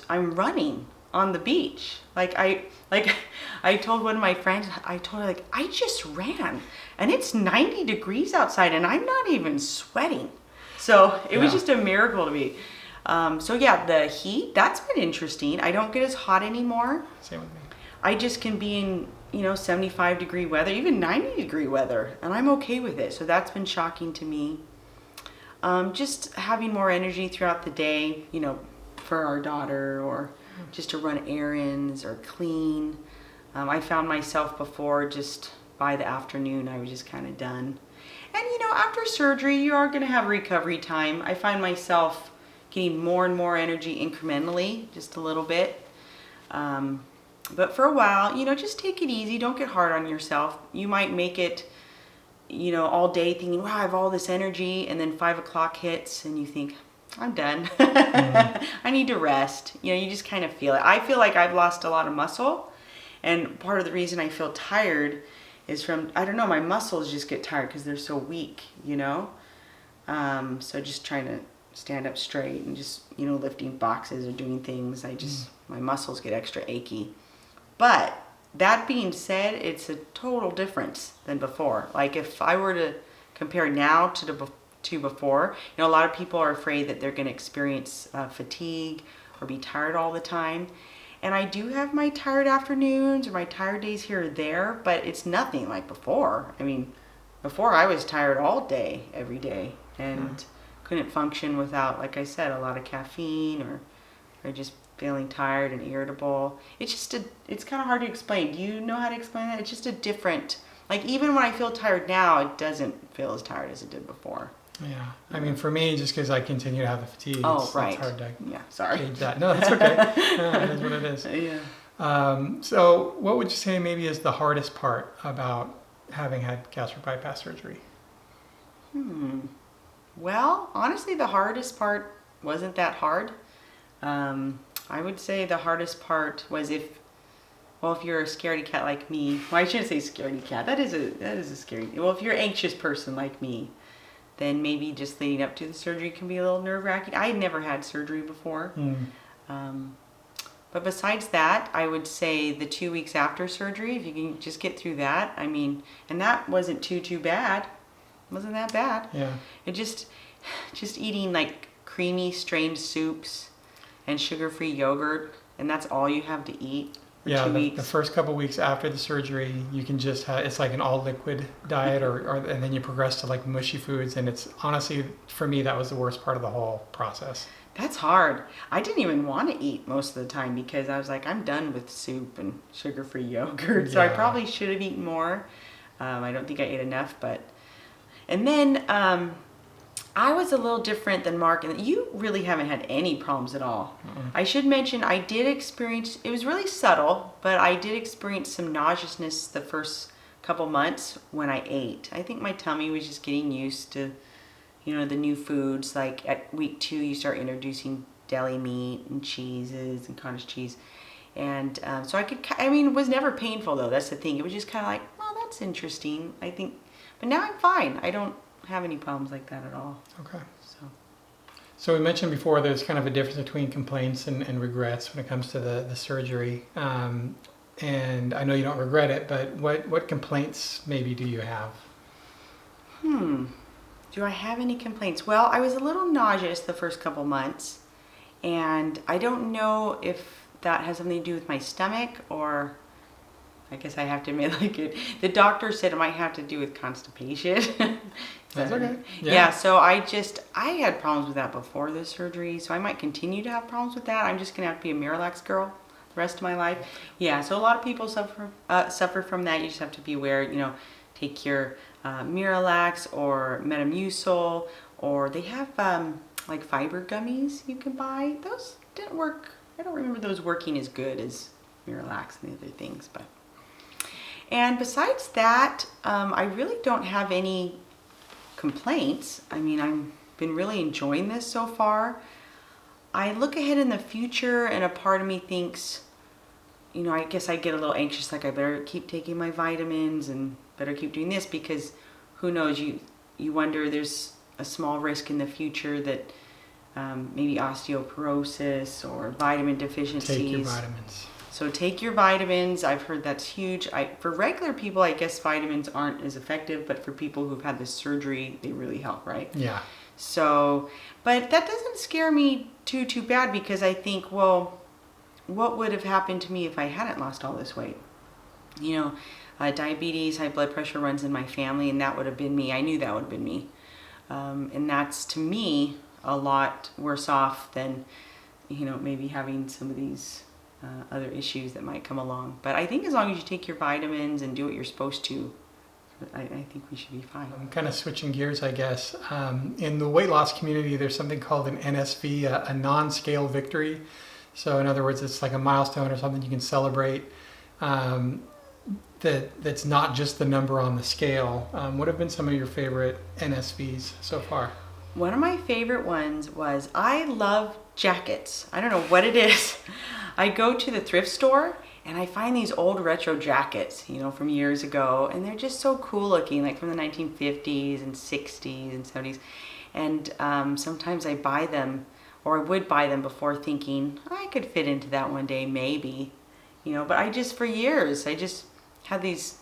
I'm running on the beach. I told one of my friends, I told her, like, I just ran and it's 90 degrees outside and I'm not even sweating. So it was just a miracle to me. The heat, that's been interesting. I don't get as hot anymore. Same with me. I just can be in, 75 degree weather, even 90 degree weather, and I'm okay with it. So that's been shocking to me. Just having more energy throughout the day, for our daughter, or just to run errands or clean. I found myself before just by the afternoon, I was just kind of done. And after surgery, you are going to have recovery time. I find myself getting more and more energy incrementally, just a little bit. But for a while, just take it easy. Don't get hard on yourself. You might make it, all day thinking, wow, I have all this energy. And then 5 o'clock hits and you think, I'm done. I need to rest. You just kind of feel it. I feel like I've lost a lot of muscle. And part of the reason I feel tired is from, I don't know, my muscles just get tired because they're so weak, So just trying to stand up straight and just, lifting boxes or doing things, my muscles get extra achy. But that being said, it's a total difference than before. Like if I were to compare now to before, a lot of people are afraid that they're going to experience fatigue or be tired all the time. And I do have my tired afternoons or my tired days here or there, but it's nothing like before. I mean, before I was tired all day, every day, and couldn't function without, like I said, a lot of caffeine or just feeling tired and irritable. It's kind of hard to explain. Do you know how to explain that? It's just a different, like even when I feel tired now, it doesn't feel as tired as it did before. Yeah. I mean, for me, just because I continue to have the fatigue, it's hard to sorry. gauge that. No, that's okay. It is what it is. Yeah. So what would you say maybe is the hardest part about having had gastric bypass surgery? Well, honestly, the hardest part wasn't that hard. I would say the hardest part was if you're a scaredy cat like me, well, I shouldn't say scaredy cat. That is a scary. Well, if you're an anxious person like me, then maybe just leading up to the surgery can be a little nerve-wracking. I had never had surgery before. But besides that, I would say the 2 weeks after surgery, if you can just get through that, I mean, and that wasn't too bad. It wasn't that bad. Yeah. It just eating like creamy strained soups and sugar-free yogurt, and that's all you have to eat for 2 weeks. The first couple weeks after the surgery, you can just have, it's like an all liquid diet, and then you progress to like mushy foods, and it's honestly, for me, that was the worst part of the whole process. That's hard. I didn't even want to eat most of the time because I was like, I'm done with soup and sugar-free yogurt. So I probably should have eaten more. I don't think I ate enough, and then I was a little different than Mark, and you really haven't had any problems at all. I should mention I did experience, it was really subtle, but I did experience some nauseousness the first couple months when I ate. I think my tummy was just getting used to, the new foods. Like at week 2, you start introducing deli meat and cheeses and cottage cheese. And so it was never painful though. That's the thing. It was just kind of like, well, that's interesting, I think. But now I'm fine. I don't have any problems like that at all. Okay. So we mentioned before there's kind of a difference between complaints and regrets when it comes to the surgery. And I know you don't regret it, but what complaints maybe do you have? Do I have any complaints? Well, I was a little nauseous the first couple months, and I don't know if that has something to do with my stomach, or I guess I have to admit, the doctor said it might have to do with constipation. That's okay. Yeah, so I had problems with that before the surgery, so I might continue to have problems with that. I'm just going to have to be a Miralax girl the rest of my life. Yeah, so a lot of people suffer from that. You just have to be aware, take your Miralax or Metamucil, or they have like fiber gummies you can buy. Those didn't work. I don't remember those working as good as Miralax and the other things. And besides that, I really don't have any complaints. I mean, I've been really enjoying this so far. I look ahead in the future, and a part of me thinks, I guess I get a little anxious, like I better keep taking my vitamins and better keep doing this, because who knows, you wonder, there's a small risk in the future that maybe osteoporosis or vitamin deficiencies. Take your vitamins. So take your vitamins. I've heard that's huge. For regular people, I guess vitamins aren't as effective, but for people who've had this surgery, they really help, right? Yeah. So, but that doesn't scare me too bad, because I think, well, what would have happened to me if I hadn't lost all this weight? Diabetes, high blood pressure runs in my family, and that would have been me. I knew that would have been me. And that's, to me, a lot worse off than, maybe having some of these other issues that might come along. But I think as long as you take your vitamins and do what you're supposed to, I think we should be fine. I'm kind of switching gears, I guess. In the weight loss community, there's something called an NSV, a non-scale victory. So in other words, it's like a milestone or something you can celebrate that's not just the number on the scale. What have been some of your favorite NSVs so far? One of my favorite ones was, I love jackets. I don't know what it is. I go to the thrift store and I find these old retro jackets, from years ago, and they're just so cool looking, like from the 1950s and 60s and 70s. And sometimes I buy them, or I would buy them before thinking, I could fit into that one day, maybe. But for years, I just had these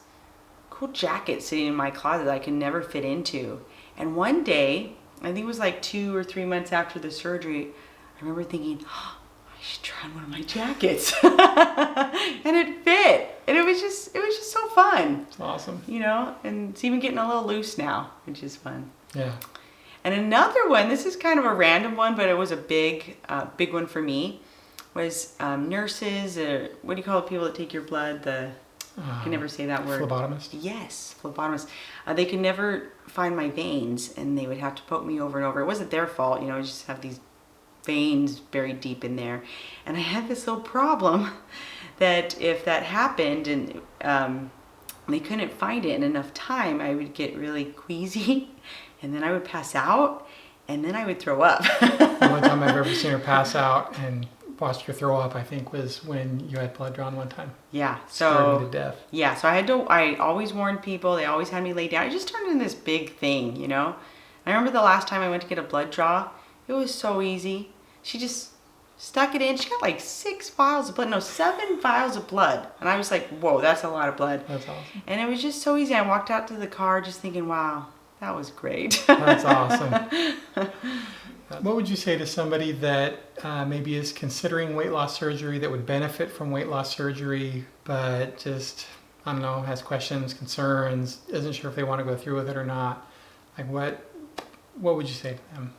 cool jackets sitting in my closet that I could never fit into. And one day, I think it was like 2 or 3 months after the surgery, I remember thinking, I should try on one of my jackets. And it fit. And it was just so fun. It's awesome. And it's even getting a little loose now, which is fun. Yeah. And another one, this is kind of a random one, but it was a big one for me, was nurses, what do you call the people that take your blood? I can never say that word. Phlebotomist? Yes, phlebotomist. They could never find my veins, and they would have to poke me over and over. It wasn't their fault, I just have these veins buried deep in there. And I had this little problem that if that happened and they couldn't find it in enough time, I would get really queasy, and then I would pass out, and then I would throw up. The only time I've ever seen her pass out and watched her throw up, I think, was when you had blood drawn one time. Yeah. Scared me to death. Yeah, so I always warned people. They always had me lay down. It just turned into this big thing, I remember the last time I went to get a blood draw, it was so easy. She just stuck it in. She got like 7 vials of blood. And I was like, whoa, that's a lot of blood. That's awesome. And it was just so easy. I walked out to the car just thinking, wow, that was great. That's awesome. What would you say to somebody that maybe is considering weight loss surgery, that would benefit from weight loss surgery, but just, I don't know, has questions, concerns, isn't sure if they want to go through with it or not? Like what would you say to them?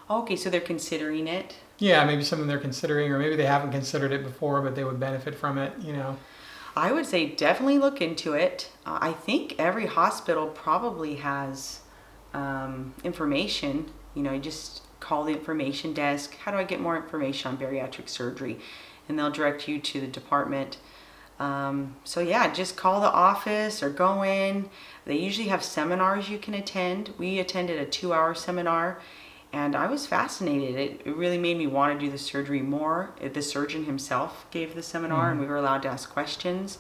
Okay, so they're considering it. Yeah, maybe something they're considering, or maybe they haven't considered it before, but they would benefit from it, I would say definitely look into it. I think every hospital probably has information. You just call the information desk. How do I get more information on bariatric surgery? And they'll direct you to the department. So yeah, just call the office or go in. They usually have seminars you can attend. We attended a 2-hour seminar, and I was fascinated. It really made me want to do the surgery more. The surgeon himself gave the seminar, and we were allowed to ask questions.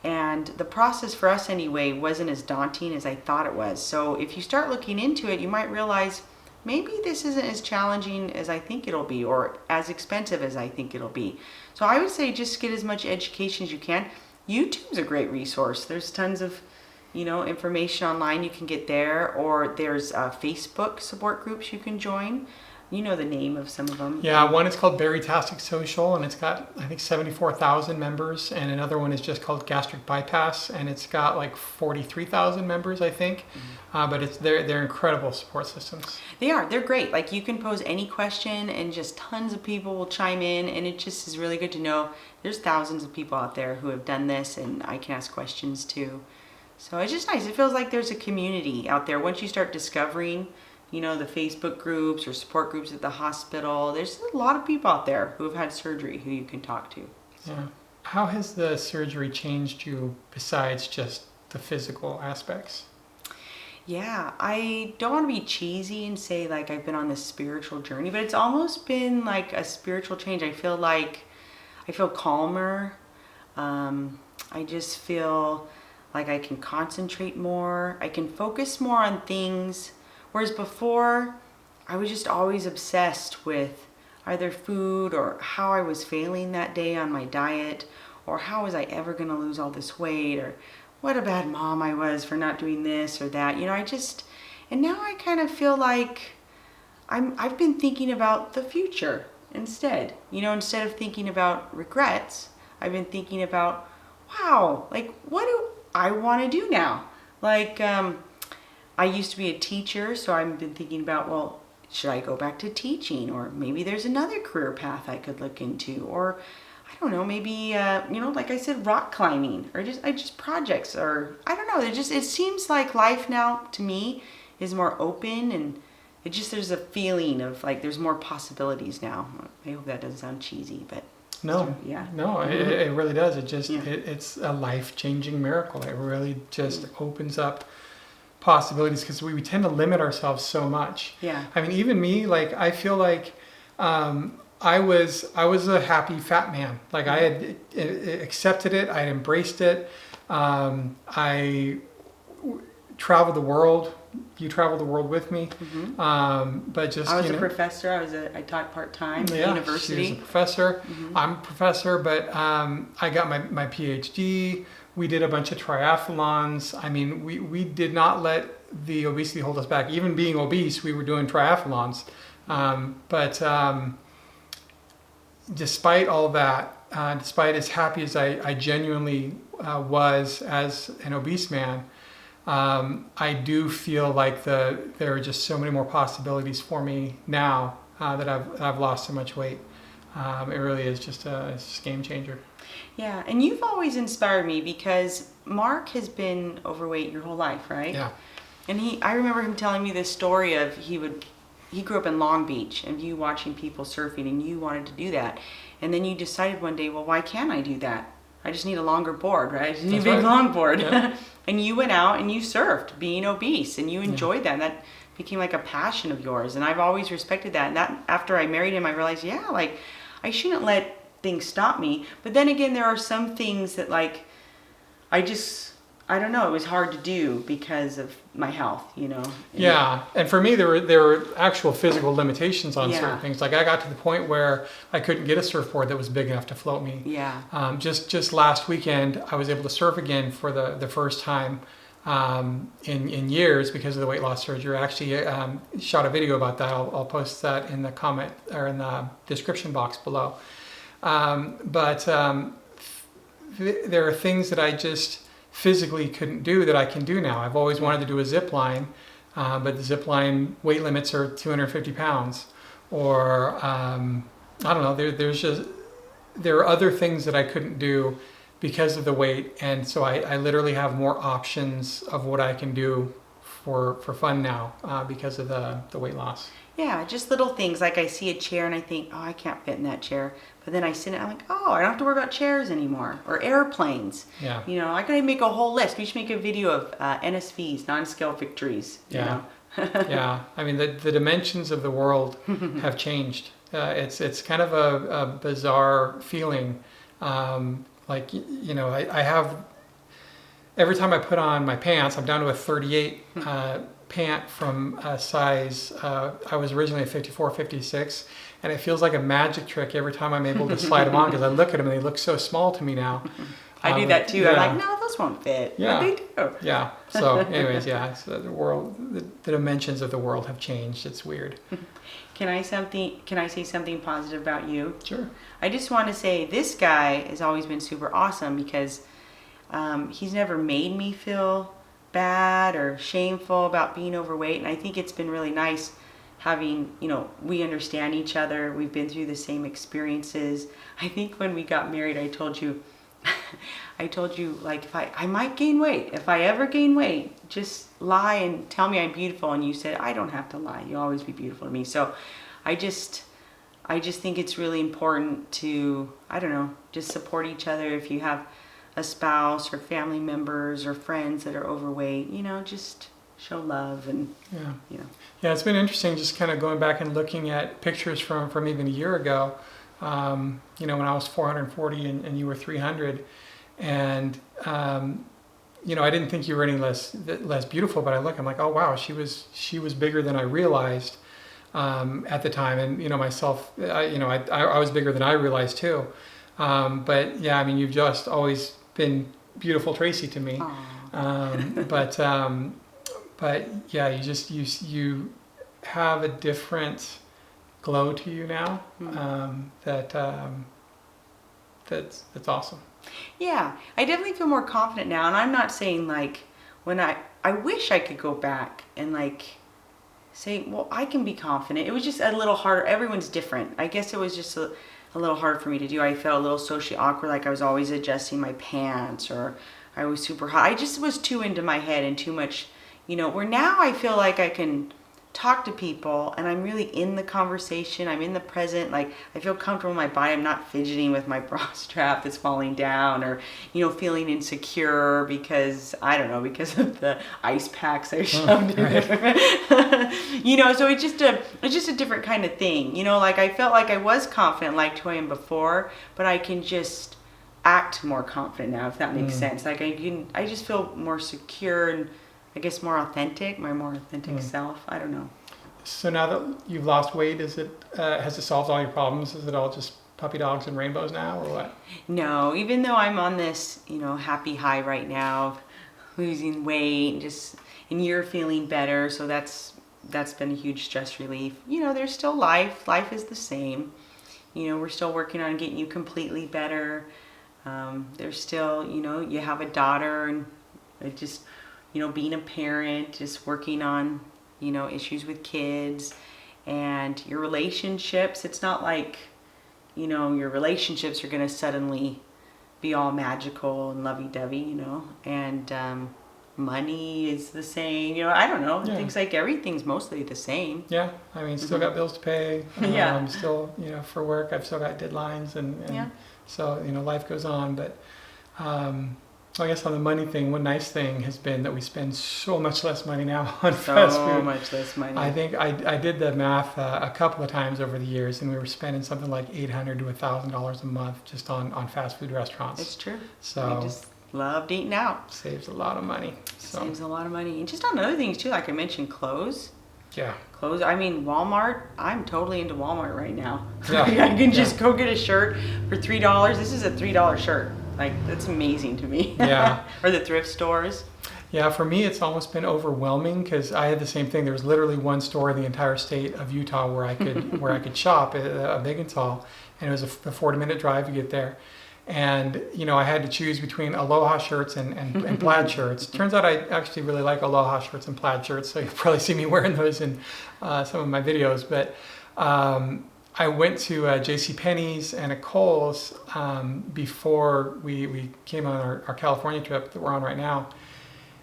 And the process for us anyway wasn't as daunting as I thought it was. So if you start looking into it, you might realize maybe this isn't as challenging as I think it'll be, or as expensive as I think it'll be. So I would say just get as much education as you can. YouTube's a great resource. There's tons of information online you can get there, or there's Facebook support groups you can join. You know the name of some of them. Yeah, one is called Bariatric Social, and it's got, I think, 74,000 members, and another one is just called Gastric Bypass, and it's got like 43,000 members, I think. But they're incredible support systems. They are. They're great. Like, you can pose any question, and just tons of people will chime in, and it just is really good to know there's thousands of people out there who have done this, and I can ask questions too. So it's just nice. It feels like there's a community out there. Once you start discovering, the Facebook groups or support groups at the hospital, there's a lot of people out there who have had surgery who you can talk to. So. Yeah. How has the surgery changed you besides just the physical aspects? Yeah, I don't want to be cheesy and say like I've been on this spiritual journey, but it's almost been like a spiritual change. I feel calmer. I just feel like I can concentrate more. I can focus more on things. Whereas before, I was just always obsessed with either food or how I was failing that day on my diet, or how was I ever going to lose all this weight, or what a bad mom I was for not doing this or that. And now I kind of feel like I've been thinking about the future instead. Instead of thinking about regrets, I've been thinking about, wow, like, what do I want to do now? Like, I used to be a teacher, so I've been thinking about, well, should I go back to teaching? Or maybe there's another career path I could look into. Or I don't know, maybe, like I said, rock climbing or just projects, or I don't know. It seems like life now to me is more open, and there's a feeling of like there's more possibilities now. I hope that doesn't sound cheesy, but no, yeah. No, it really does. It just, it's a life-changing miracle. It really just opens up possibilities, because we tend to limit ourselves so much. Yeah. I mean, even me, like, I feel like I was a happy fat man. Like, I had accepted it. I had embraced it. I traveled the world. You traveled the world with me. But just, I was a professor. I taught part-time at university. She was a professor. I'm a professor, but I got my PhD. We did a bunch of triathlons. I mean, we did not let the obesity hold us back. Even being obese, we were doing triathlons. But despite all that, despite as happy as I genuinely was as an obese man, I do feel like there are just so many more possibilities for me now that I've lost so much weight. It really is just a game changer. Yeah, and you've always inspired me, because Mark has been overweight your whole life, right? Yeah. And I remember him telling me this story of he grew up in Long Beach, and you watching people surfing, and you wanted to do that. And then you decided one day, well, why can't I do that? I just need a longer board, right? I just need a big long board. Yeah. And you went out and you surfed, being obese, and you enjoyed that. And that became like a passion of yours. And I've always respected that. And that, after I married him, I realized, yeah, like, I shouldn't let things stop me. But then again, there are some things that, like, I don't know, it was hard to do because of my health, Yeah, and for me, there were actual physical limitations on certain things. Like, I got to the point where I couldn't get a surfboard that was big enough to float me. Yeah. Just last weekend, I was able to surf again for the first time in years because of the weight loss surgery. I actually shot a video about that. I'll post that in the comment or in the description box below. But there are things that I just physically couldn't do that I can do now. I've always wanted to do a zip line, but the zip line weight limits are 250 pounds. Or I don't know. There are other things that I couldn't do because of the weight, and so I literally have more options of what I can do for fun now because of the weight loss. Yeah, just little things. Like, I see a chair and I think, oh, I can't fit in that chair. But then I sit in it, I'm like, oh, I don't have to worry about chairs anymore. Or airplanes. Yeah. I could make a whole list. We should make a video of NSVs, non-scale victories. Yeah. Yeah. I mean, the dimensions of the world have changed. It's kind of a bizarre feeling. I have, every time I put on my pants, I'm down to a 38 pant from a size, I was originally a 54, 56, and it feels like a magic trick every time I'm able to slide them on, because I look at them and they look so small to me now. I do that too. Yeah. I'm like, no, those won't fit. Yeah. But they do. Yeah. So anyways, yeah, so the dimensions of the world have changed. It's weird. Can I say something positive about you? Sure. I just want to say this guy has always been super awesome, because he's never made me feel bad or shameful about being overweight. And I think it's been really nice having, we understand each other. We've been through the same experiences. I think when we got married, I told you, like, if I might gain weight. If I ever gain weight, just lie and tell me I'm beautiful. And you said, I don't have to lie. You'll always be beautiful to me. So I just think it's really important to, I don't know, just support each other. If you have a spouse or family members or friends that are overweight, just show love. And yeah, it's been interesting just kind of going back and looking at pictures from even a year ago, when I was 440 and you were 300, and I didn't think you were any less beautiful, but I'm like, oh wow, she was bigger than I realized at the time. And myself, I was bigger than I realized too. But yeah, I mean, you've just always been beautiful, Traci, to me. But yeah, you have a different glow to you now. That's awesome. Yeah, I definitely feel more confident now, and I'm not saying like when I wish I could go back and like say, well, I can be confident. It was just a little harder. Everyone's different. I guess it was just a little hard for me to do. I felt a little socially awkward, like I was always adjusting my pants, or I was super hot. I just was too into my head and too much, where now I feel like I can talk to people and I'm really in the conversation. I'm in the present. Like I feel comfortable in my body. I'm not fidgeting with my bra strap that's falling down, or, feeling insecure because, I don't know, because of the ice packs I shoved in there. So it's just a different kind of thing. Like I felt like I was confident like who I am before, but I can just act more confident now, if that makes sense. Like I just feel more secure and I guess more authentic, my more authentic self. I don't know. So now that you've lost weight, has it solved all your problems? Is it all just puppy dogs and rainbows now, or what? No, even though I'm on this, happy high right now, of losing weight, and you're feeling better, so that's been a huge stress relief. There's still life. Life is the same. We're still working on getting you completely better. There's still, you have a daughter, and it just, being a parent, just working on, issues with kids and your relationships. It's not like, your relationships are going to suddenly be all magical and lovey-dovey, and money is the same. I don't know. Yeah. Things like everything's mostly the same. Yeah. I mean, still got bills to pay. Yeah. Still, for work, I've still got deadlines and Yeah. so, life goes on. But I guess on the money thing, one nice thing has been that we spend so much less money now on fast food. So much less money. I think I did the math a couple of times over the years, and we were spending something like $800 to $1,000 a month just on fast food restaurants. It's true. So I just loved eating out. saves a lot of money. So Saves a lot of money. And just on other things too, like I mentioned, clothes. yeah. Clothes. I mean, Walmart. I'm totally into Walmart right now. Yeah. I can just go get a shirt for $3. This is a $3 shirt. Like, that's amazing to me. Yeah. Or the thrift stores. Yeah, for me, it's almost been overwhelming because I had the same thing. There was literally one store in the entire state of Utah where I could shop, a big and tall, and it was a 40-minute drive to get there. And I had to choose between Aloha shirts and plaid shirts. Turns out I actually really like Aloha shirts and plaid shirts, so you'll probably see me wearing those in some of my videos. But I went to JCPenney's and a Kohl's before we came on our California trip that we're on right now.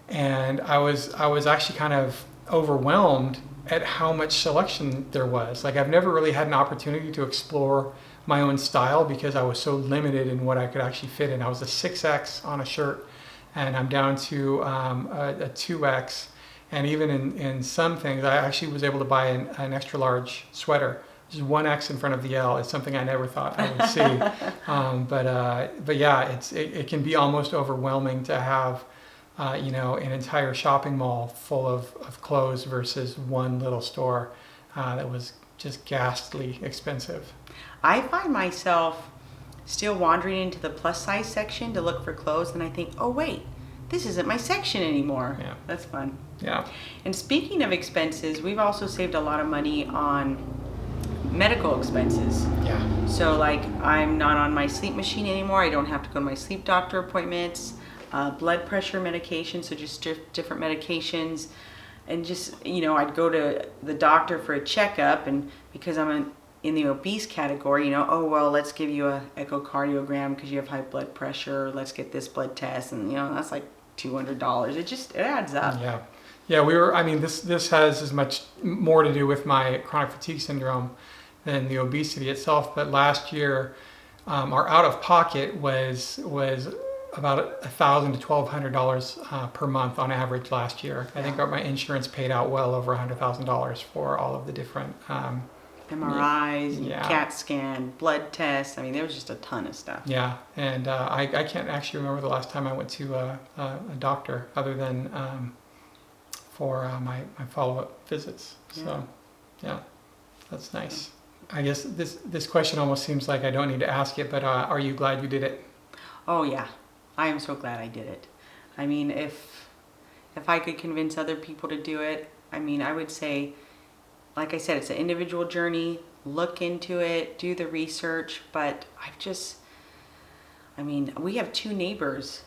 And I was actually kind of overwhelmed at how much selection there was. Like I've never really had an opportunity to explore my own style because I was so limited in what I could actually fit in. I was a 6X on a shirt, and I'm down to a 2X. And even in some things, I actually was able to buy an extra large sweater. Just 1X in front of the L is something I never thought I would see. But yeah, it can be almost overwhelming to have an entire shopping mall full of clothes versus one little store that was just ghastly expensive. I find myself still wandering into the plus size section to look for clothes, and I think, oh wait, this isn't my section anymore. Yeah. That's fun. Yeah. And speaking of expenses, we've also saved a lot of money on medical expenses. Yeah. So like I'm not on my sleep machine anymore. I don't have to go to my sleep doctor appointments, blood pressure medication, so just different medications. And just, I'd go to the doctor for a checkup, and because I'm in the obese category, let's give you a echocardiogram because you have high blood pressure. Let's get this blood test, and that's like $200. It adds up. Yeah. Yeah, this has as much more to do with my chronic fatigue syndrome than the obesity itself. But last year, our out-of-pocket was about $1,000 to $1,200 per month on average last year. I think my insurance paid out well over $100,000 for all of the different MRIs, CAT scan, blood tests. There was just a ton of stuff. Yeah, and I can't actually remember the last time I went to a doctor other than for my follow-up visits. So, yeah, that's nice. I guess this question almost seems like I don't need to ask it, but are you glad you did it? Oh yeah, I am so glad I did it. If I could convince other people to do it, I would say, like I said, it's an individual journey. Look into it, do the research. But we have 2 neighbors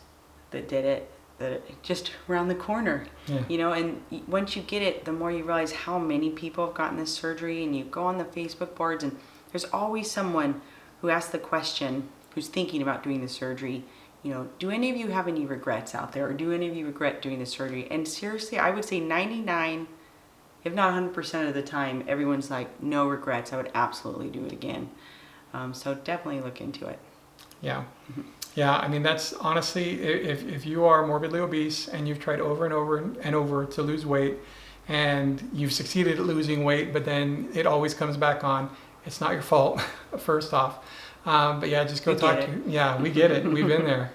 that did it, that just around the corner. Yeah. And once you get it, the more you realize how many people have gotten this surgery, and you go on the Facebook boards, and there's always someone who asked the question, who's thinking about doing the surgery, you know, do any of you have any regrets out there, or do any of you regret doing the surgery? And seriously, I would say 99, if not 100% of the time, everyone's like, no regrets. I would absolutely do it again. So definitely look into it. Yeah. Yeah, I mean, that's honestly, if you are morbidly obese and you've tried over and over and over to lose weight, and you've succeeded at losing weight, but then it always comes back on, it's not your fault, first off. But yeah, just go talk to, yeah, we get it. We've been there.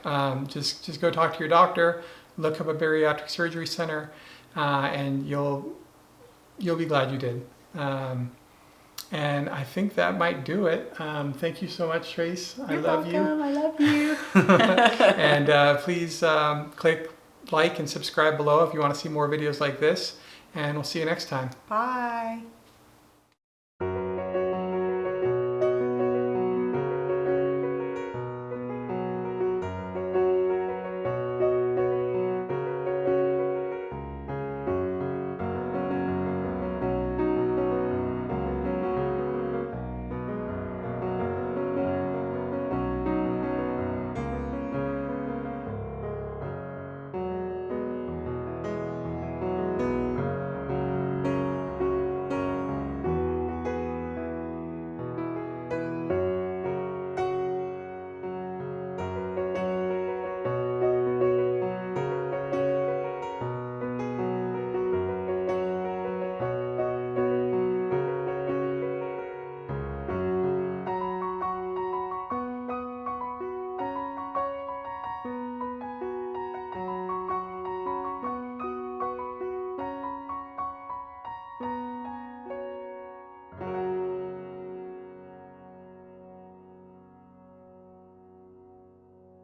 Just go talk to your doctor, look up a bariatric surgery center, and you'll be glad you did. And I think that might do it. Thank you so much, Trace. I love you. I love you. And please click like and subscribe below if you want to see more videos like this. And we'll see you next time. Bye.